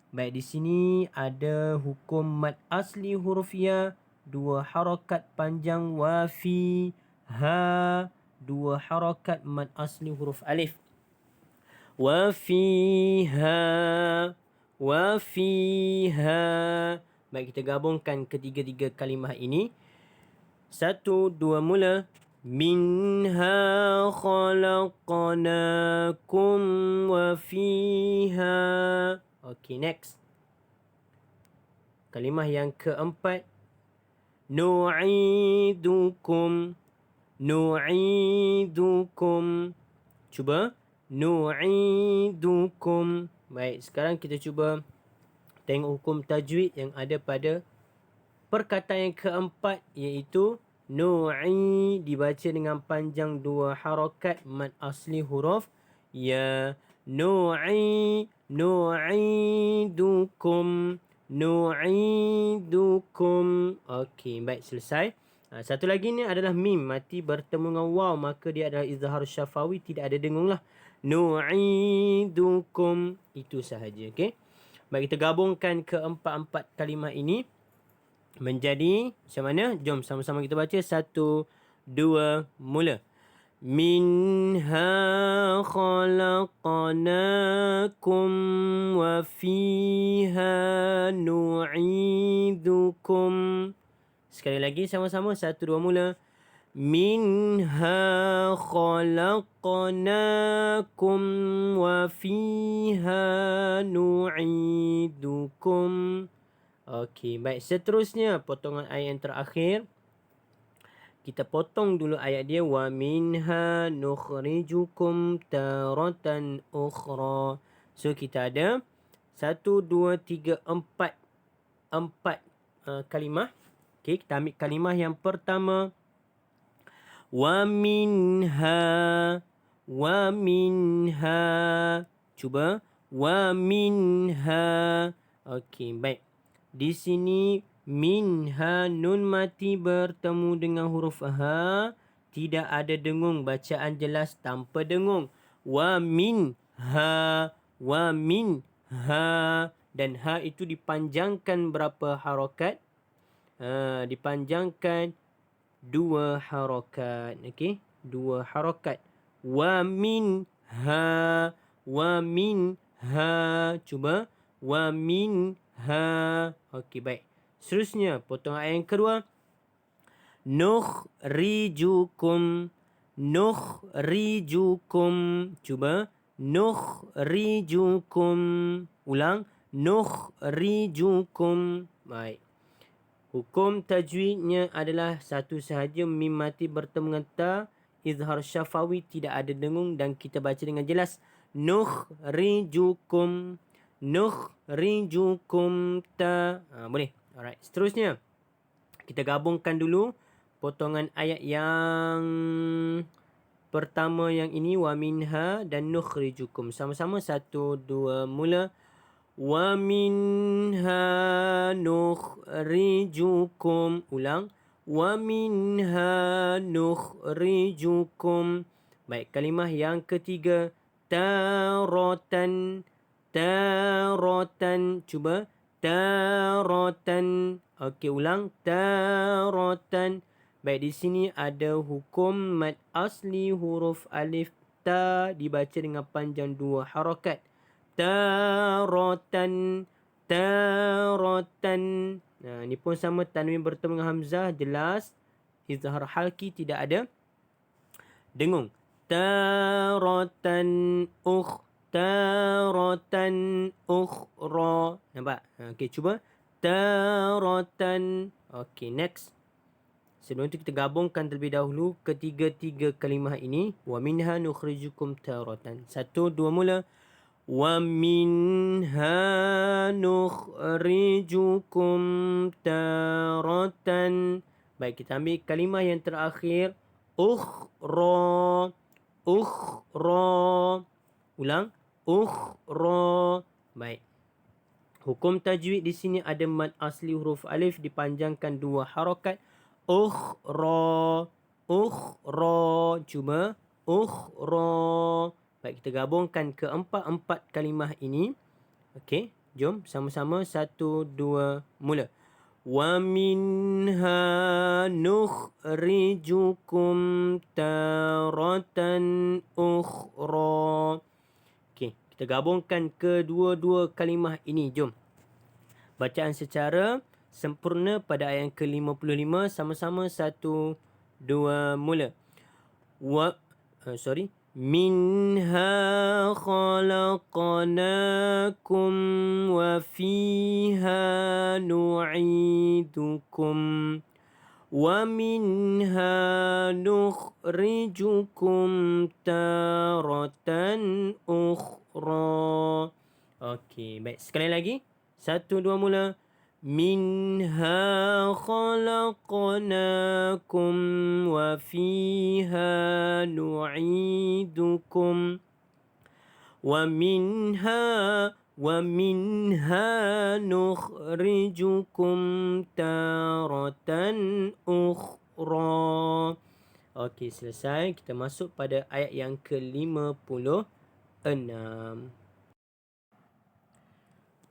Baik, di sini ada hukum mad asli huruf ya. 2 harakat panjang wa fiha. 2 harakat mad asli huruf alif. Wa fiha. Baik, kita gabungkan ketiga-tiga kalimah ini. 1, 2 mula. Minha khalaqnakum wa fiha. Okey, next. Kalimah yang keempat. Nu'idukum. Cuba. Nu'idukum. Baik, sekarang kita cuba tengok hukum tajwid yang ada pada perkataan yang keempat, iaitu nu'i dibaca dengan panjang 2 harakat mad asli huruf ya. Nu'idukum. Okey, baik, selesai. Satu lagi ni adalah mim mati bertemu dengan waw, maka dia adalah izhar syafawi, tidak ada dengung lah. Nu'idukum. Itu sahaja. Okey. Baik, kita gabungkan keempat-empat kalimah ini menjadi macam mana? Jom sama-sama kita baca. 1, 2 mula. minha khalaqnakum wa fiha nu'idukum. Sekali lagi sama-sama, 1 2 mula. Minha khalaqnakum wa fiha nu'idukum. Okey, baik. Seterusnya potongan ayat yang terakhir. Kita potong dulu ayat dia. Wa minha nukhrijukum taratan ukhra. So kita ada 1 2 3 4 kalimah. Okey, kita ambil kalimah yang pertama. Wa minha. Cuba. Wa minha. Okey, baik. Di sini minha, nun mati bertemu dengan huruf ha. Tidak ada dengung. Bacaan jelas tanpa dengung. Wa minha. Dan ha itu dipanjangkan berapa harakat? Dipanjangkan 2 harakat. Okey, 2 harakat. Wa minha. Cuba. Wa minha. Okey, baik. Seterusnya, potong ayat yang kedua. Nukhrijukum. Cuba. Nukhrijukum. Ulang. Nukhrijukum. Baik. Hukum tajwidnya adalah satu sahaja, mim mati bertemu dengan ta, izhar syafawi, tidak ada dengung dan kita baca dengan jelas. Nukhrijukum ta. Boleh. Alright. Seterusnya, kita gabungkan dulu potongan ayat yang pertama yang ini, wa minha dan nukhrijukum. Sama-sama 1 2 mula. Wa minha nukhrijukum. Ulang. Wa minha nukhrijukum. Baik, kalimah yang ketiga. Taratan. Cuba. Taratan. Okey, ulang. Taratan. Baik, di sini ada hukum mad asli huruf alif ta dibaca dengan panjang 2 harakat. Taratan. Ni pun sama, tanwin bertemu dengan hamzah, jelas. Izhar halki, tidak ada dengung. Taratan ukhra. Nampak? Okey, cuba. Taratan. Okey, next. Sebelum itu kita gabungkan terlebih dahulu ketiga-tiga kalimah ini. Wa minha nukhrijukum taratan. 1 2 mula. Wa minha nukhrijukum taratan. Baik, kita ambil kalimah yang terakhir. Ukhra. Ulang. Ukhra. Baik. Hukum tajwid di sini ada mad asli huruf alif dipanjangkan 2 harakat. Ukhra. Cuba. Ukhra. Baik, kita gabungkan keempat-empat kalimah ini. Okey, jom sama-sama 1 2 mula. Wa minha nukhrijukum taratan ukhra. Okey, kita gabungkan kedua-dua kalimah ini. Jom. Bacaan secara sempurna pada ayat ke-55, sama-sama 1 2 mula. Minha khalaqnakum wa fiha nu'idukum wa minha nukhrijukum taratan ukhra. Okey, baik. Sekali lagi. 1 2 mula. Minha khalaqnakum wa fiha nu'idukum wa minha nukhrijukum taratan ukhra. Okey, selesai. Kita masuk pada ayat yang ke-56.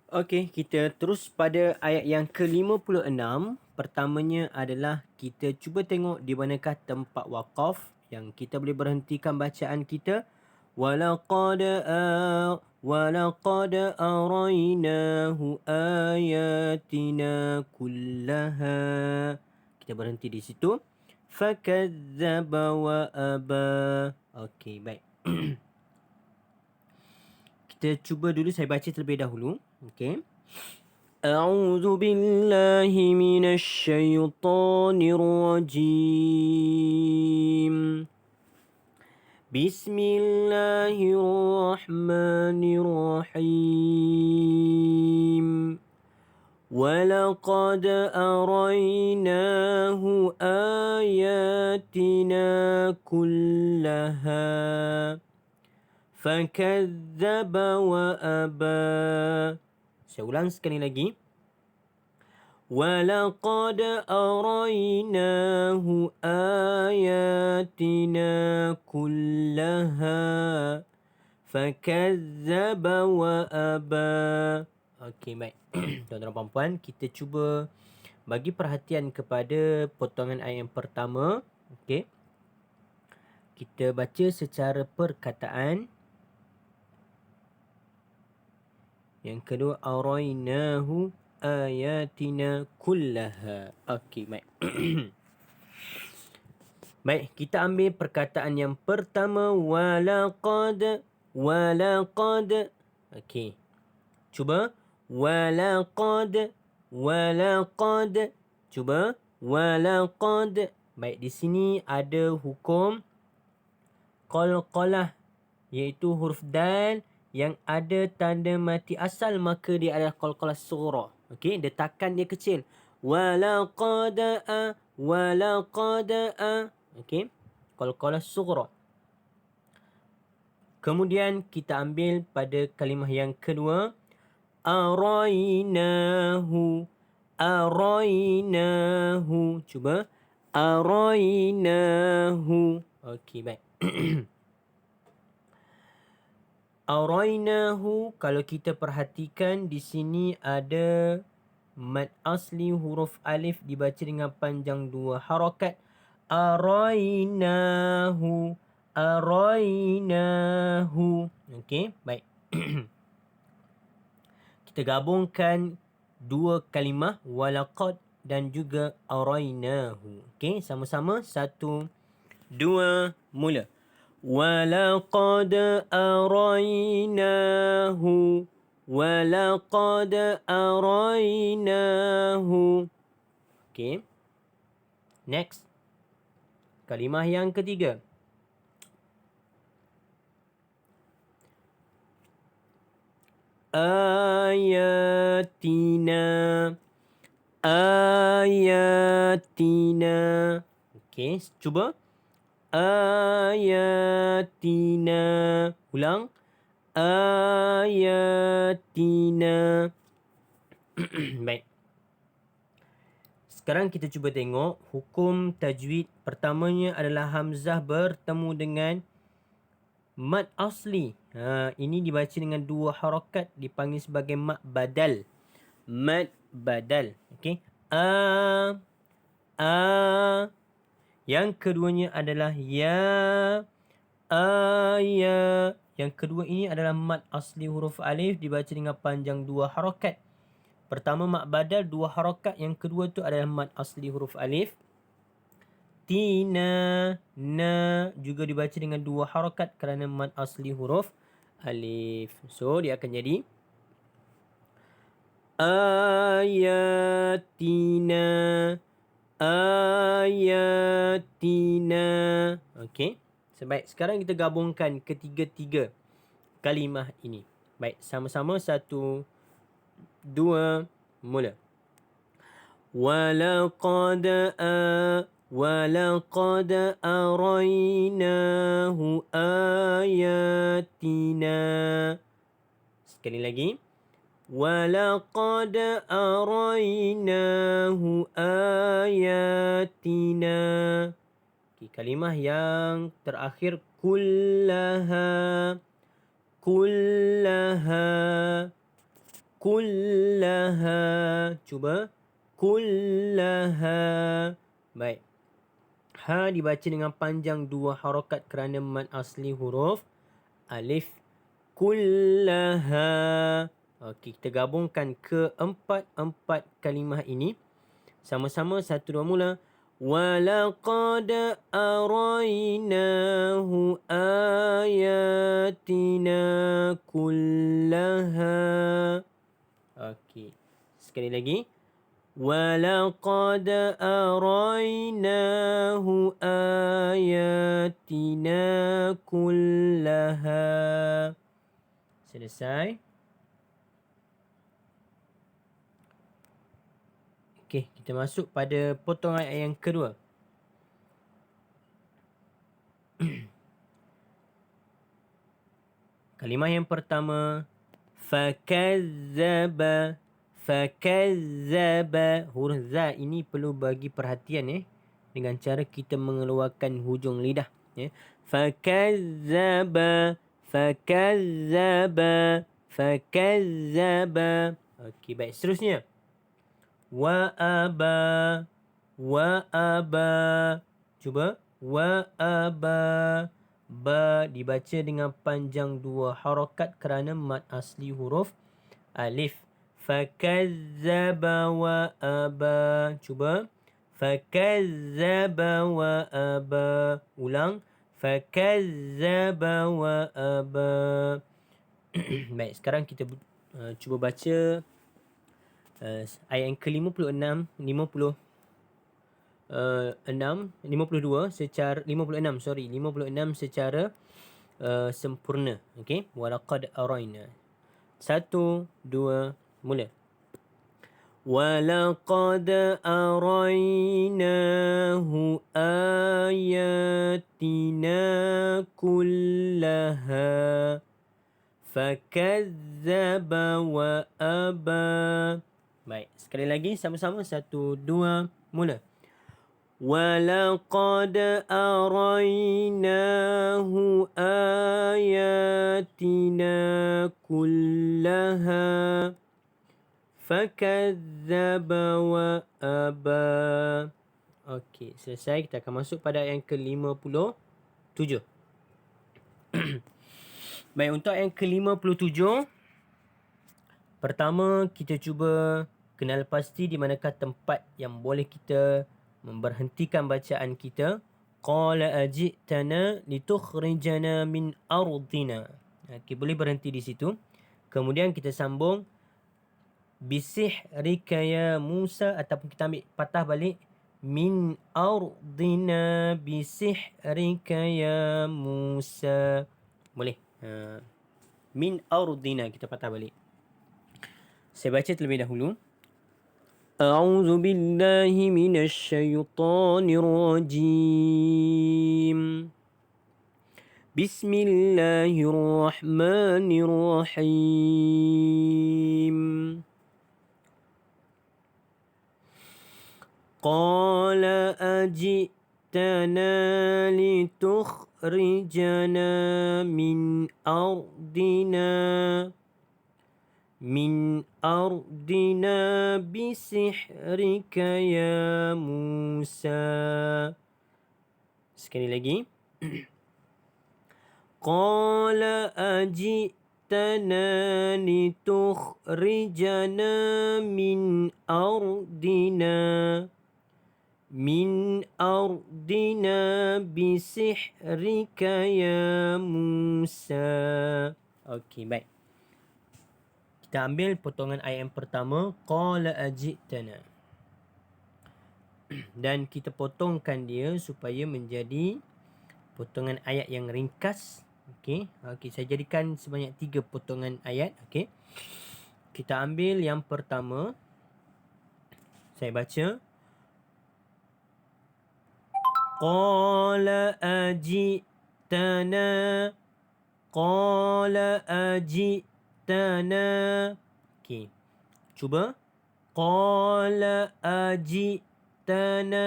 Okey, kita terus pada ayat yang ke-56. Pertamanya adalah kita cuba tengok di manakah tempat waqaf. yang kita boleh berhentikan bacaan kita. وَلَقَدْ أَرَيْنَاهُ آيَاتِنَا كُلَّهَا. Kita berhenti di situ. فَكَذَّبَ وَأَبَى. Okey, baik. Kita cuba dulu, saya baca terlebih dahulu. Okey. أعوذ بالله من الشيطان الرجيم. بسم الله الرحمن الرحيم. ولقد أريناه آياتنا كلها فكذب وأبى. Saya ulang sekali lagi. وَلَقَدْ أَرَيْنَاهُ آيَاتِنَا كُلَّهَا فَكَذَّبَ وَأَبَى. Okey, baik. Tuan-tuan dan puan-puan, kita cuba bagi perhatian kepada potongan ayat yang pertama. Okey. Kita baca secara perkataan. Yang kedua, arainahu ayatina kullaha. Okey, baik. Baik, kita ambil perkataan yang pertama, walaqad. Okey. Cuba walaqad. Cuba walaqad. Baik, di sini ada hukum qalqalah, iaitu huruf dal yang ada tanda mati asal, maka dia adalah qalqalah sughra. Okey, detakan dia kecil. Walaqad. Okey, qalqalah sughra. Kemudian kita ambil pada kalimah yang kedua, arainahu. Cuba arainahu. Okey, baik. Arainahu, kalau kita perhatikan di sini ada mad asli huruf alif dibaca dengan panjang 2 harakat. Arainahu. Okey, baik. Kita gabungkan dua kalimah, walaqad dan juga arainahu. Okey, sama-sama. 1, 2, mula. وَلَقَدْ أَرَيْنَاهُ. Okey. Next. Kalimah yang ketiga. Ayatina. Okey, cuba. Ayatina. Ulang. Ayatina. Baik. Sekarang kita cuba tengok hukum tajwid. Pertamanya adalah hamzah bertemu dengan mad asli. Ini dibaca dengan 2 harakat, dipanggil sebagai mad badal. Mad badal. Okey. Yang keduanya adalah ya. Yang kedua ini adalah mad asli huruf alif, dibaca dengan panjang 2 harakat. Pertama mad badal 2 harakat, yang kedua tu adalah mad asli huruf alif. Tina, na juga dibaca dengan 2 harakat kerana mad asli huruf alif. So dia akan jadi ayatina. Okey. Sebaik, sekarang kita gabungkan ketiga-tiga kalimah ini. Baik, sama-sama. 1, 2, mula. وَلَقَدْ أَرَيْنَاهُ آيَاتِنَا. Sekali lagi. وَلَقَدْ أَرَيْنَاهُ آيَاتِنَا. Okay, kalimah yang terakhir, kullaha. Cuba. Kullaha. Baik. Ha dibaca dengan panjang 2 harakat kerana mad asli huruf alif. Kullaha. Okey, kita gabungkan keempat-empat kalimah ini. Sama-sama 1 2 mula. Walaqad arainahu ayatina kullaha. Okey. Sekali lagi. Walaqad arainahu ayatina kullaha. Selesai. Okey, kita masuk pada potongan ayat yang kedua. Kalimah yang pertama, fakazzaba. Fakazzaba. Huruf za ini perlu bagi perhatian dengan cara kita mengeluarkan hujung lidah. Fakazzaba. Fakazzaba. Fakazzaba. Okey, baik. Seterusnya. Wa aba. Wa aba. Cuba. Wa aba. Ba dibaca dengan panjang 2 harakat kerana mad asli huruf alif. Fakazzaba wa aba. Cuba. Fakazzaba wa aba. Ulang. Fakazzaba wa aba. Baik, sekarang kita cuba baca ayat yang ke-56, 52 secara 56 secara sempurna. Okey, walaqad araina. 1 2 mula. Walaqad arainahu ayatina kullaha fakazzaba wa aba. Baik, sekali lagi sama-sama 1 2 mula. Walaqad arainahu ayatina kullaha fakazzaba wa aba. Okey, selesai. Kita akan masuk pada ayat yang ke-57. Baik, untuk ayat yang ke-57, pertama kita cuba kenal pasti di manakah tempat yang boleh kita memberhentikan bacaan kita. Qala ajitana litukhrijana min ardina. Okey, boleh berhenti di situ. Kemudian kita sambung bisihrika ya Musa, ataupun kita ambil patah balik min ardina bisihrika ya Musa. Boleh. Min ardina kita patah balik. Saya baca terlebih dahulu. A'udzu billahi minasy syaithanir rajim. Bismillahirrahmanirrahim. Qala ajitana litukhrijana min ardina bisihrika ya Musa. Sekali lagi. Qala ajitana litukhrijana min ardina bisihrika ya Musa. Okey, baik. Kita ambil potongan ayat yang pertama, qala ajitana, dan kita potongkan dia supaya menjadi potongan ayat yang ringkas. Okey, saya jadikan sebanyak 3 potongan ayat. Okey, kita ambil yang pertama. Saya baca. Qala ajitana. Qala ajitana. Okey, cuba. Qala ajitana.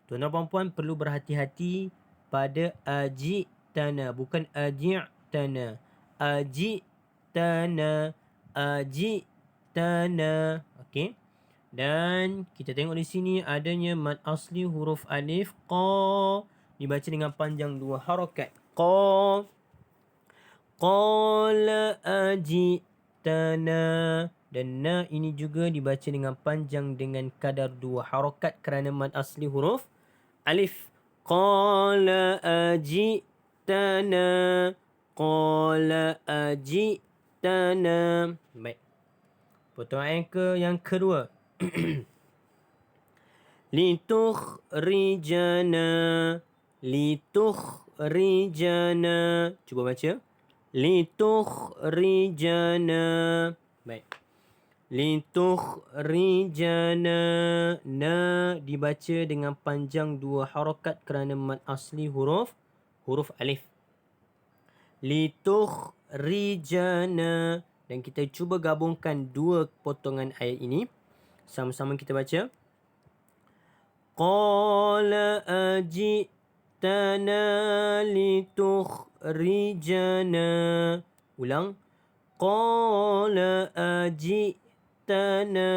Tuan-tuan dan puan perlu berhati-hati pada ajitana, bukan ajitana. Ajitana. Ajitana. Okey. Dan kita tengok di sini adanya mad asli huruf alif qa dibaca dengan panjang 2 harakat. Qa. Qala ajitana. Dan na ini juga dibaca dengan panjang dengan kadar 2 harakat kerana mad asli huruf alif. Qala ajitana. Qala ajitana. Baik. Potongan yang kedua. Litukhrijana. Litukhrijana. Cuba baca. Litukhrijana. Baik. Litukhrijana. Na dibaca dengan panjang 2 harakat kerana mad asli huruf alif. Litukhrijana. Dan kita cuba gabungkan dua potongan ayat ini. Sama-sama kita baca. Qala ajitana litukhrijana. Ulang. Qala ajitana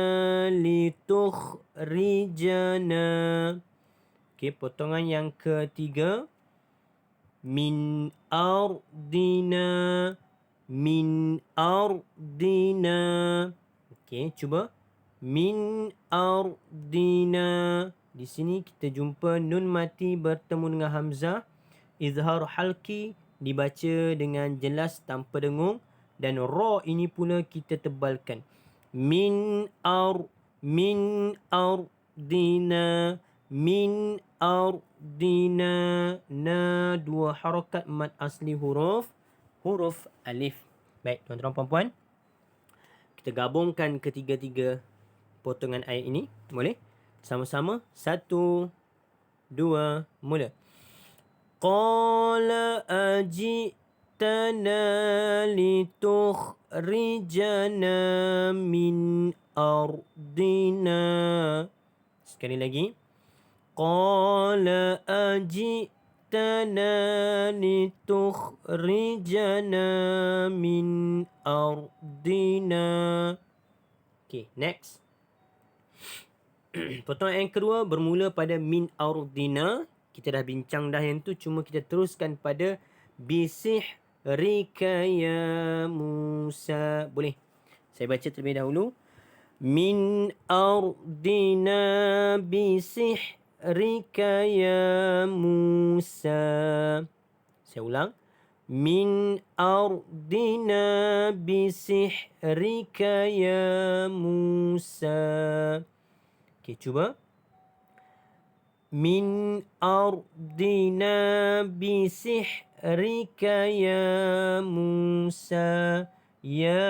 litukhrijana. Okey, potongan yang ketiga. Min ardina. Min ardina. Okey, cuba. Min ardina. Di sini kita jumpa nun mati bertemu dengan hamzah. Izhar halki dibaca dengan jelas tanpa dengung. Dan ra ini pula kita tebalkan. Min ardina. Min ardina. Na 2 harakat mad asli huruf alif. Baik, tuan-tuan puan-puan. Kita gabungkan ketiga-tiga potongan ayat ini. Boleh? Sama-sama. 1, 2, mula. Qala ajitana litukhrijana min ardina. Sekali lagi. Qala ajitana litukhrijana min ardina. Okay, next. Potongan yang kedua bermula pada min ardina. Kita dah bincang dah yang tu. Cuma kita teruskan pada bisihrika ya Musa. Boleh? Saya baca terlebih dahulu. Min ardina bisihrika ya Musa. Saya ulang. Min ardina bisihrika ya Musa. Okey, cuba. Min ardina bisihrika ya Musa. Ya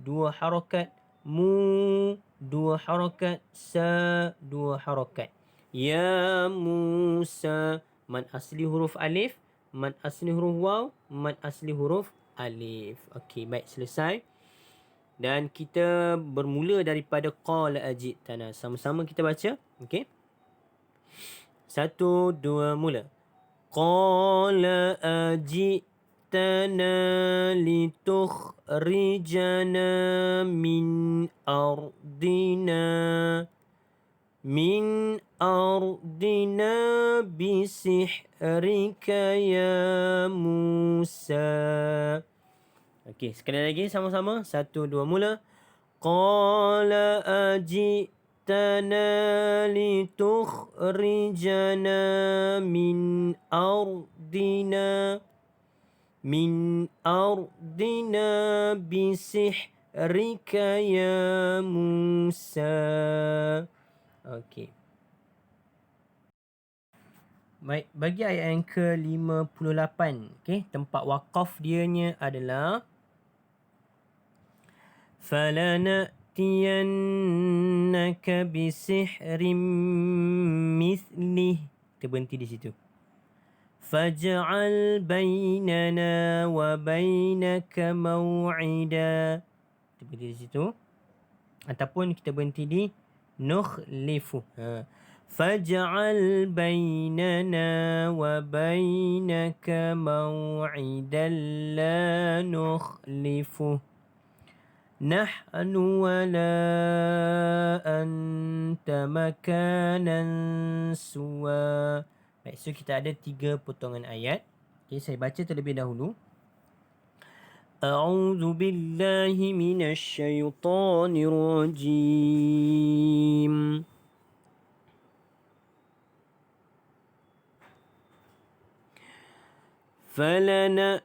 2 harakat. Mu 2 harakat. Sa 2 harakat. Ya Musa. Mad asli huruf alif. Mad asli huruf waw. Mad asli huruf alif. Okey, baik, selesai. Dan kita bermula daripada qala ajitana. Sama-sama kita baca. Okey. 1, 2, mula. Qala ajitana litukhrijana min ardina. Min ardina bisihrika ya Musa. Okey, sekali lagi sama-sama. 1, 2, mula. Qala ajitana litukhrijana min ardina. Min ardina bisihrika ya Musa. Okey. Baik, bagi ayat yang ke-58, okey, tempat waqaf dianya adalah falanatiyannaka bisihrim mithlih. Kita berhenti di situ. Faj'al bainana wa bainaka maw'ida. Kita berhenti di situ. Ataupun kita berhenti di nukhlifu. Faj'al bainana wa bainaka maw'idan la nukhlifu. nahnu wala anta makanan suwa. Baik, so kita ada 3 potongan ayat. Okay, saya baca terlebih dahulu. A'udzu billahi minasy syaithanir rajim. فلنأتينك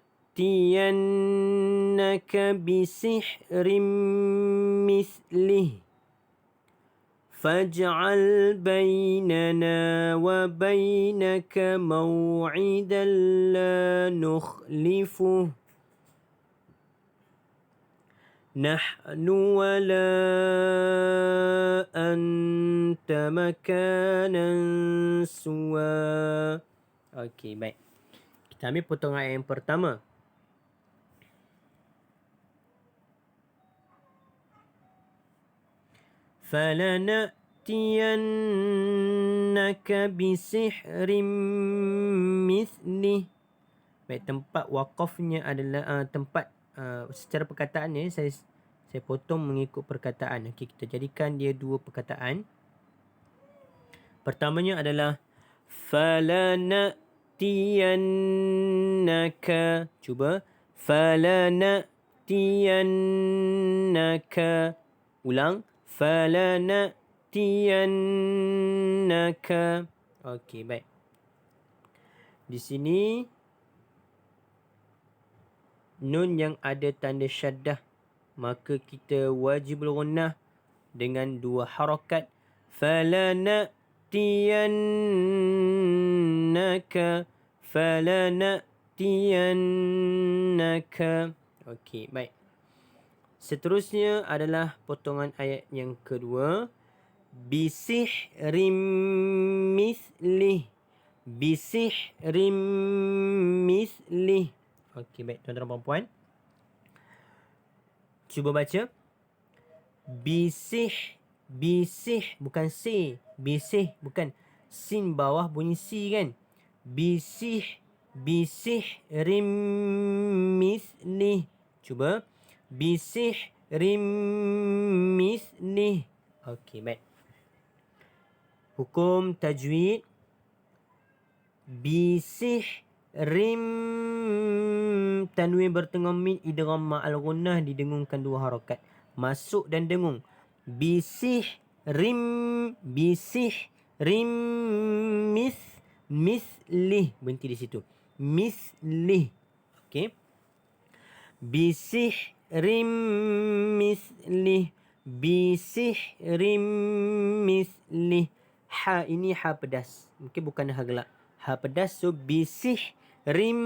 بسحر مثله فاجعل بيننا وبينك موعدا لا نخلفه نحن ولا أنت مكانا سوى. Okey, baik. Kita ambil potongan ayat yang pertama. فَلَنَأْتِيَنَّكَ بِسِحْرٍ مِثْلِهِ. Baik, tempat wakafnya adalah tempat secara perkataannya saya potong mengikut perkataan. Okey, kita jadikan dia 2 perkataan. Pertamanya adalah falanatiyannaka. Cuba. Falanatiyannaka. Ulang. Falanatiyannaka. Okey, baik. Di sini nun yang ada tanda syaddah, maka kita wajib gunnah dengan 2 harakat. Falanatiyannaka. Falanatiyannaka. Okey, baik. Seterusnya adalah potongan ayat yang kedua. Bisihrim mislih. Bisihrim mislih. Okey, baik tuan-tuan dan puan-puan. Cuba baca. Bisih. Bisih bukan si. Bisih bukan. Sin bawah bunyi si kan. Bisih. Bisih rim mislih. Cuba. Bisih rim mislih. Okey, baik. Hukum tajwid. Bisih rim. Tanwin bertengah min idgham ma'al gunnah didengungkan 2 harakat. Masuk dan dengung. Bisih rim. Bisih rim mislih. Berhenti di situ. Mislih. Okey. Bisih rim mislih. Bisih rim mislih. Ha ini ha pedas. Mungkin bukan ha gelak. Ha pedas. So bisih rim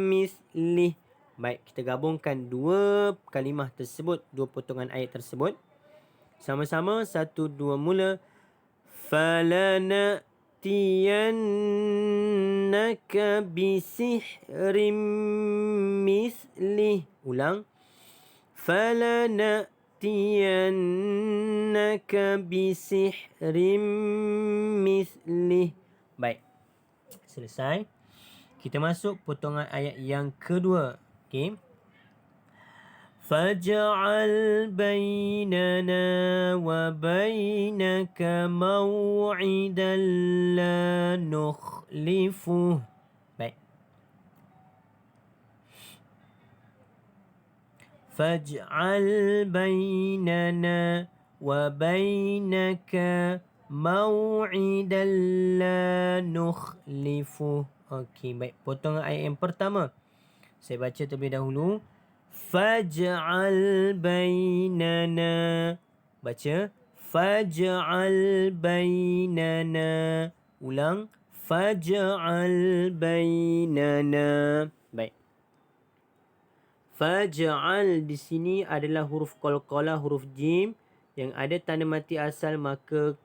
mislih. Baik, kita gabungkan 2 kalimah tersebut, 2 potongan ayat tersebut. Sama-sama 1 2 mula. Falanatiyannaka bisihrim mislih. Ulang. Falanatiyannaka bisihrim mislih. Baik. Selesai. Kita masuk potongan ayat yang kedua. Okey. Faj'al bainana wa bainaka maw'idan la nukhlifuh. Baik. Faj'al bainana wa bainaka maw'idan la nukhlifuh. Okey, baik. Potongan ayat yang pertama. Saya baca terlebih dahulu. Faj'al bainana. Baca. Faj'al bainana. Ulang. Faj'al bainana. Baik. Faj'al di sini adalah huruf qalqalah, huruf jim yang ada tanda mati asal, maka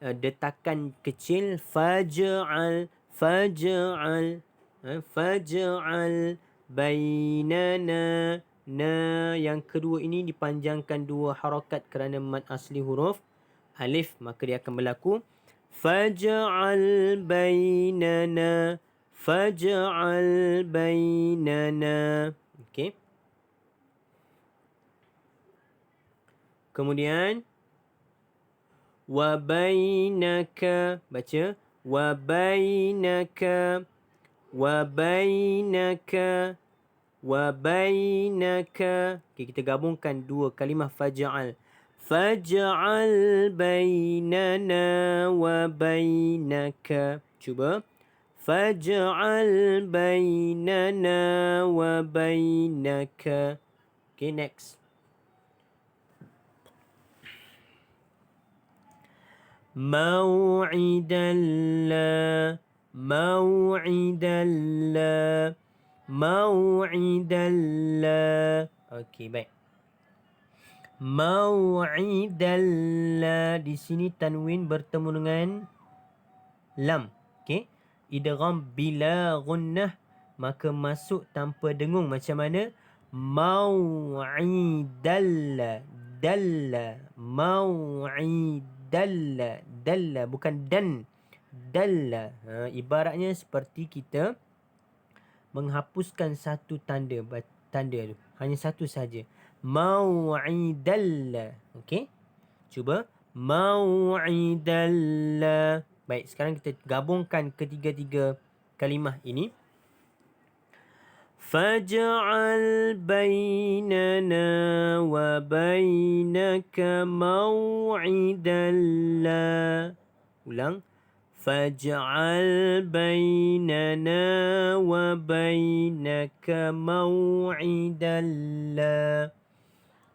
detakan kecil. Faj'al. Faj'al. Faj'al bainana. Na yang kedua ini dipanjangkan 2 harakat kerana mad asli huruf alif, maka dia akan berlaku. Faj'al bainana. Faj'al bainana. Okey. Kemudian wa bainaka, baca wa bainaka, wa bainaka, wa bainaka. Okey, kita gabungkan dua kalimah faj'al. Faj'al bainana wa bainaka. Cuba. Faj'al bainana wa bainaka. Okay, next. Maw'idan la, maw'idan la, maw'idan la. Okey, baik. Maw'idan la, di sini tanwin bertemu dengan lam. Okey. Idgham bila gunnah, maka masuk tanpa dengung macam mana? Maw'idalla, dalla, maw'idalla, dalla, bukan dan, dalla. Ibaratnya seperti kita menghapuskan satu tanda tu, hanya satu saja. Maw'idalla. Okey. Cuba. Maw'idalla. Baik, sekarang kita gabungkan ketiga-tiga kalimah ini. Faj'al bainana wa bainaka maw'idan la. Ulang. Faj'al bainana wa bainaka maw'idan la.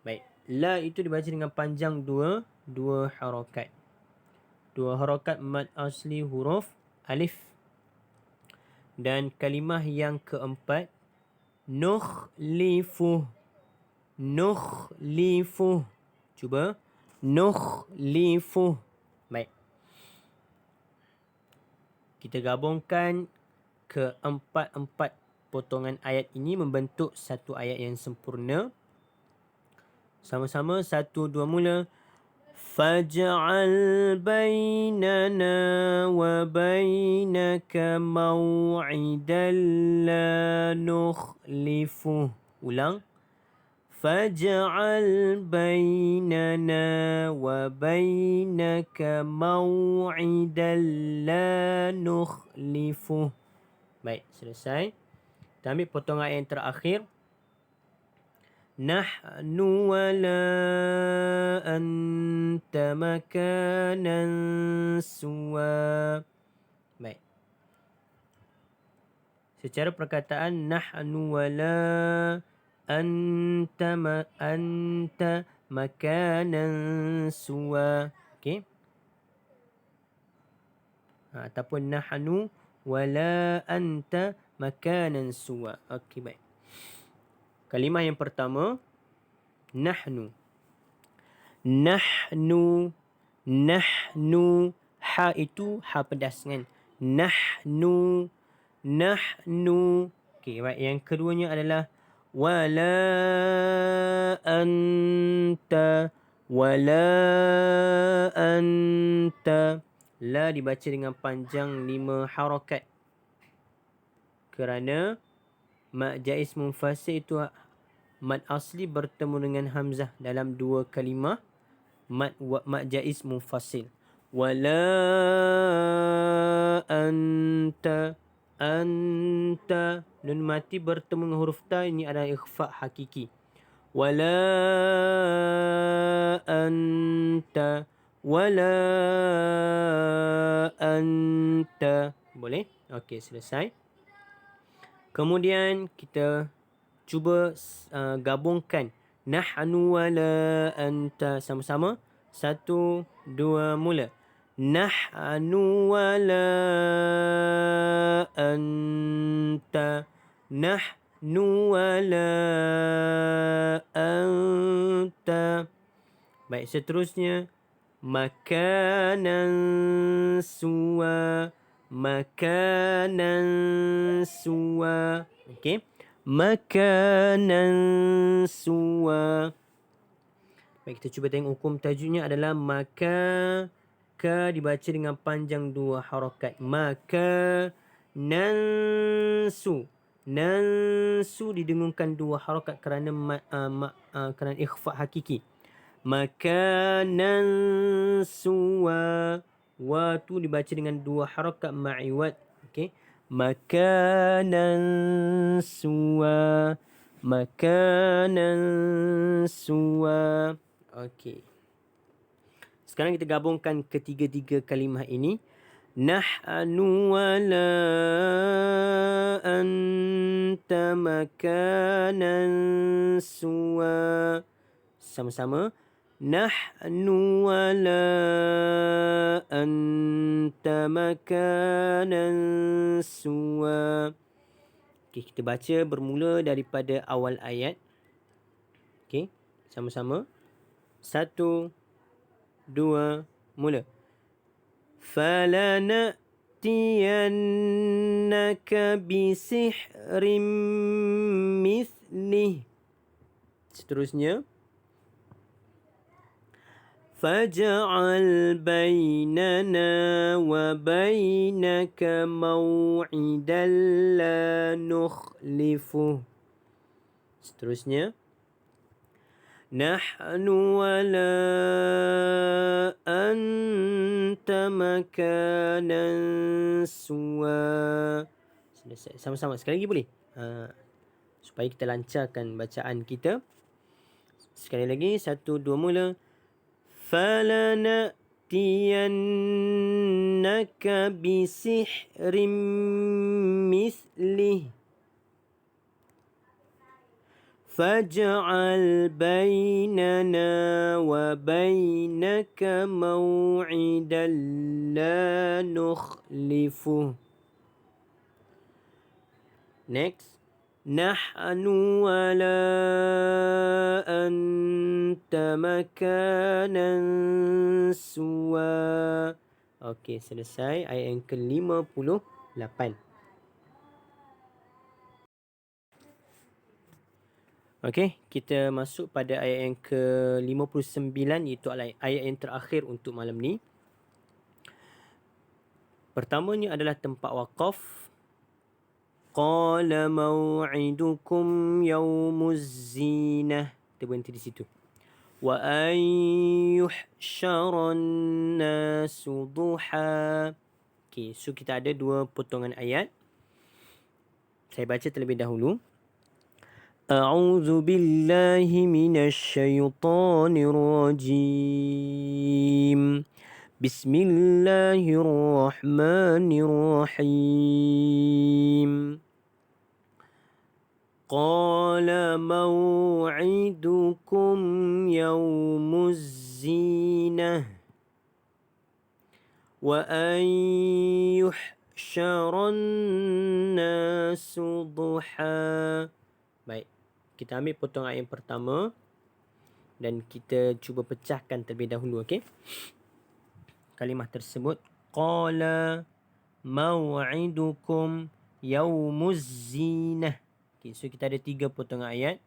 Baik, la itu dibaca dengan panjang dua harakat. Dua harakat mad asli huruf alif. Dan kalimah yang keempat, nukhlifuh, nukhlifuh. Cuba. Nukhlifuh. Baik. Kita gabungkan keempat-empat potongan ayat ini membentuk satu ayat yang sempurna. Sama-sama, 1, 2, mula. Faj'al bainana wa bainaka maw'idan la nukhlifuh. Ulang. Faj'al bainana wa bainaka maw'idan la nukhlifuh. Baik, selesai. Kita ambil potongan ayat yang terakhir. Nahnu wa la anta makanan suwa. Baik. Secara perkataan, nahnu wa la anta makanan suwa. Okey. Ataupun nahnu wa la anta makanan suwa. Okey, baik. Kalimah yang pertama, nahnu. Nahnu, nahnu. Ha itu ha pedas kan? Nahnu, nahnu. Okey, baik. Yang keduanya adalah wala anta, wala anta. La dibaca dengan panjang 5 harakat. Kerana mad jaiz munfasil itu mad asli bertemu dengan hamzah dalam dua kalimah mad jaiz munfasil. Wala anta, anta. Nun mati bertemu dengan huruf ta, ini adalah ikhfa hakiki. Wala anta, wala anta. Boleh? Okey, selesai. Kemudian kita cuba gabungkan nahnu wala anta sama-sama. 1, 2, mula. Nahnu wala anta, nahnu wala anta. Baik, seterusnya makanan suwa, makanan suwa. Okey. Makanan suwa. Baik, kita cuba tengok hukum tajwidnya adalah maka. Ka dibaca dengan panjang 2 harakat. Maka nansu. Nansu didengungkan 2 harakat kerana kerana ikhfa hakiki. Makanan suwa. Wa tu dibaca dengan 2 harakat ma'iwad. Okey. Makanan suwa. Makanan suwa. Okey. Sekarang kita gabungkan ketiga-tiga kalimah ini. Nahnu wala anta makanan suwa. Sama-sama. Nahnu wala anta makanan suwa. Okey, kita baca bermula daripada awal ayat. Okey, sama-sama. 1, 2, mula. Falanatiyannaka bisihrim mithlih. Seterusnya. Faj'al bainana wa bainaka maw'idan la nukhlifuh. Seterusnya. Nahnu wala anta makanan suwa. Selesai. Sama-sama. Sekali lagi boleh? Supaya kita lancarkan bacaan kita. Sekali lagi. 1, 2, mula. Falanatiyannaka bisihrim mithlih. Faj'al bainana wa bainaka maw'idan la nukhlifuh. Next. Nahnu wala anta makanan suwa. Okey, selesai ayat yang ke-58. Okey, kita masuk pada ayat yang ke-59 iaitu ayat yang terakhir untuk malam ni. Pertamanya adalah tempat waqaf. Qala maw'idukum yawmuz zinah. Kita berhenti di situ. Wa an yuhsyaran nasu duha. Okey, so kita ada 2 potongan ayat. Saya baca terlebih dahulu. A'udzu billahi minasy syaithanir rajim. Bismillahirrahmanirrahim. Qala maw'idukum yawmuz zinah wa an yuhsyaran nasu duha. Baik. Kita ambil potongan ayat yang pertama dan kita cuba pecahkan terlebih dahulu, okey? Kalimah tersebut, qala maw'idukum yaumuz zinah. Okey, so kita ada 3 potongan ayat.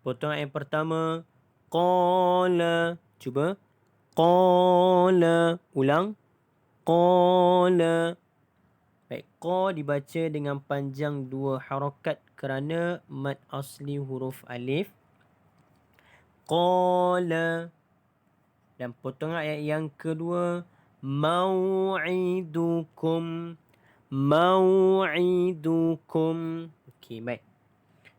Potongan ayat pertama, qala, cuba. Qala, ulang. Qala. Baik, qa dibaca dengan panjang 2 harakat kerana mad asli huruf alif. Qala. Dan potongan ayat yang kedua, maw'idukum. Maw'idukum. Okey, baik.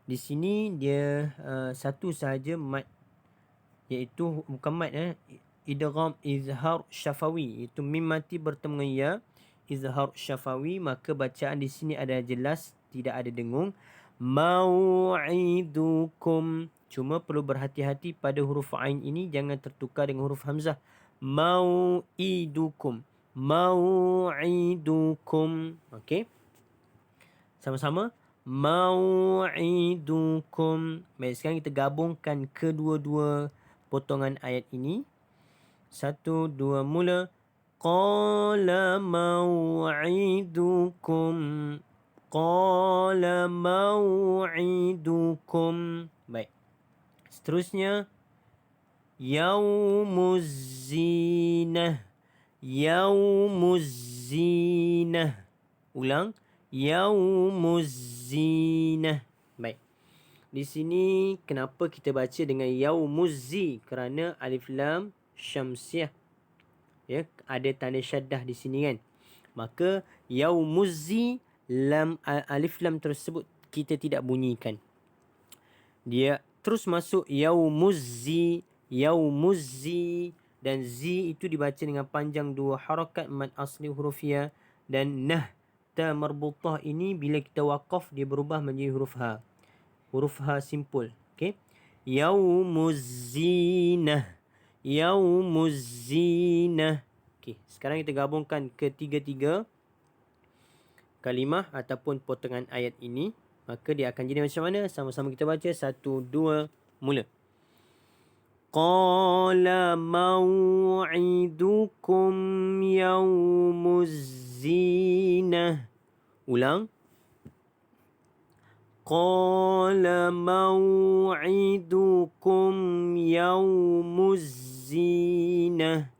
Di sini dia satu sahaja mad, iaitu bukan mad, idgham izhar syafawi, iaitu mim mati bertemu dengan ya, izhar syafawi, maka bacaan di sini ada jelas, tidak ada dengung. Mau'idukum. Cuma perlu berhati-hati pada huruf ain ini jangan tertukar dengan huruf hamzah. Mau'idukum. Mau'idukum. Okey. Sama-sama. Mau'idukum. Baik, sekarang kita gabungkan kedua-dua potongan ayat ini. 1, 2, mula. Qala maw'idukum. Qala maw'idukum. Baik. Seterusnya. Yaumuz zinah. Yaumuz zinah. Ulang. Yaumuz zinah. Baik. di sini kenapa kita baca dengan yaumuzzi? Kerana alif lam syamsiah. Ya, ada tanda syaddah di sini kan. Maka yaumuzzi, alif lam tersebut kita tidak bunyikan. Dia terus masuk yaumuzzi, yaumuzzi, dan zi itu dibaca dengan panjang 2 harakat mad asli huruf ya, dan nah ta marbutah ini bila kita waqaf dia berubah menjadi huruf ha. Huruf ha simple. Okey. Yaumuzzinah. Yaumuzzinah. Okey, sekarang kita gabungkan ketiga-tiga kalimah ataupun potongan ayat ini, maka dia akan jadi macam mana? Sama-sama kita baca. 1, 2, mula. Qala maw'idukum yaumuzzinah. Ulang. Qala maw'idukum yaumuzzinah.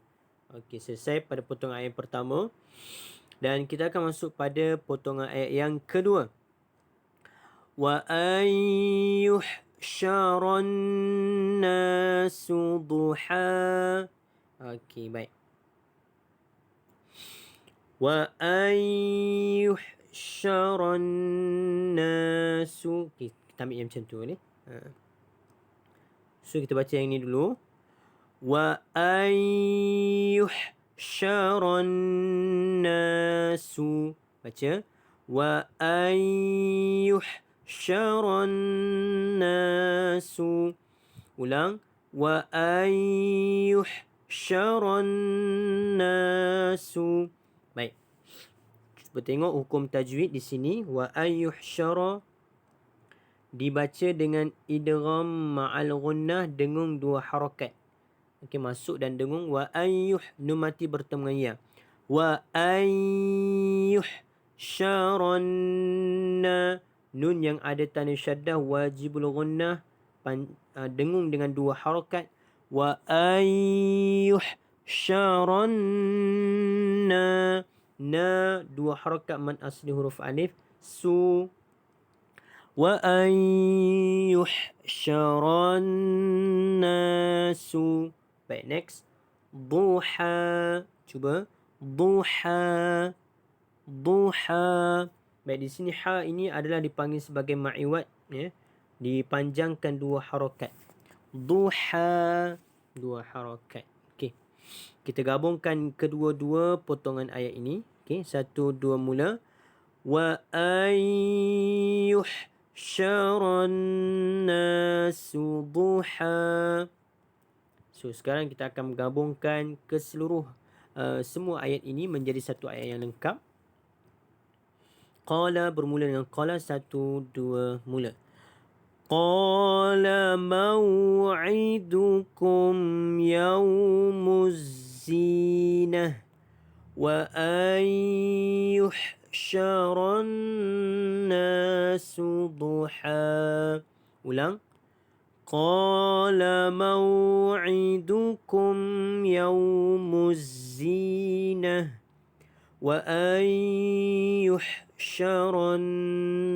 Okey, selesai pada potongan ayat pertama. Dan kita akan masuk pada potongan ayat yang kedua. Wa ayyuhsyaran nasu duha. Okey, baik. Wa ayyuhsyaran nasu. Okey, kita ambil yang macam tu ni. So kita baca yang ni dulu. Wa ayyuhsyaran nasu. Baca. Wa ayyuhsyaran nasu. Ulang. Wa ayyuhsyaran nasu. Baik. Cuba tengok hukum tajwid di sini. Wa ayyuhsyara dibaca dengan idgham ma'al gunnah, dengung 2 harakat. Okey, masuk dan dengung. Wa ayyuh, nun mati bertemu dengan ya. Wa ayyuhsyaran, nun yang ada tanda syaddah wajibul gunnah, dengung dengan 2 harakat. Wa ayyuhsyaran, na 2 harakat mad asli huruf alif. Su. Wa ayyuhsyaran nasu. Baik, next. Duha. Cuba. Duha. Duha. Baik, di sini ha ini adalah dipanggil sebagai ma'iwat, ya. Dipanjangkan 2 harakat. Duha. 2 harakat. Okey. Kita gabungkan kedua-dua potongan ayat ini. Okey, 1, 2, mula. Wa ayyuhsyaran nasu duha. So, sekarang kita akan menggabungkan semua ayat ini menjadi satu ayat yang lengkap. Qala bermula dengan qala. 1, 2, mula. Qala maw'idukum yaumuz zinah wa ayyuhsyaran nasu duha. Ulang. Qala maw'idukum yaumuz zinah wa ayyuhsyaran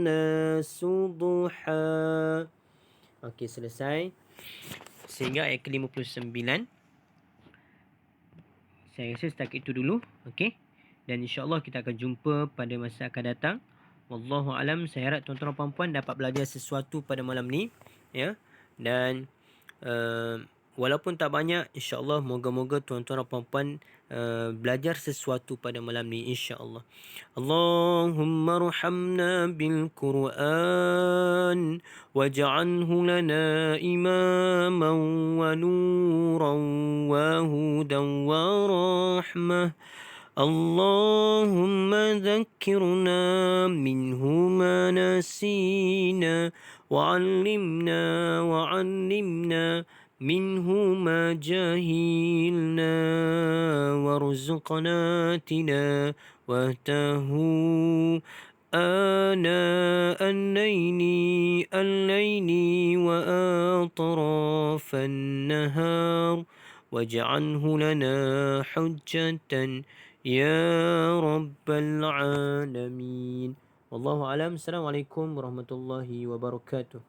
nasu duha. Okey, selesai. Sehingga ayat ke-59. Saya rasa setakat itu dulu. Okey. Dan insya-Allah kita akan jumpa pada masa akan datang. Wallahu alam. Saya harap tuan-tuan dan puan-puan dapat belajar sesuatu pada malam ni, ya. Dan walaupun tak banyak, insya-Allah moga-moga tuan-tuan dan puan-puan belajar sesuatu pada malam ni, insya-Allah. Allahumma arhamna bil Quran waj'alhu lana imaman wa nuran wa hudan wa rahmah. Allahumma dhakkirna minhu ma nasina wa'allimna minhu ma jahilna warzuqna tilawatahu آناء الليل وأطراف النهار واجعله لنا حجة يا رب العالمين. والله أعلم. السلام عليكم ورحمة الله وبركاته.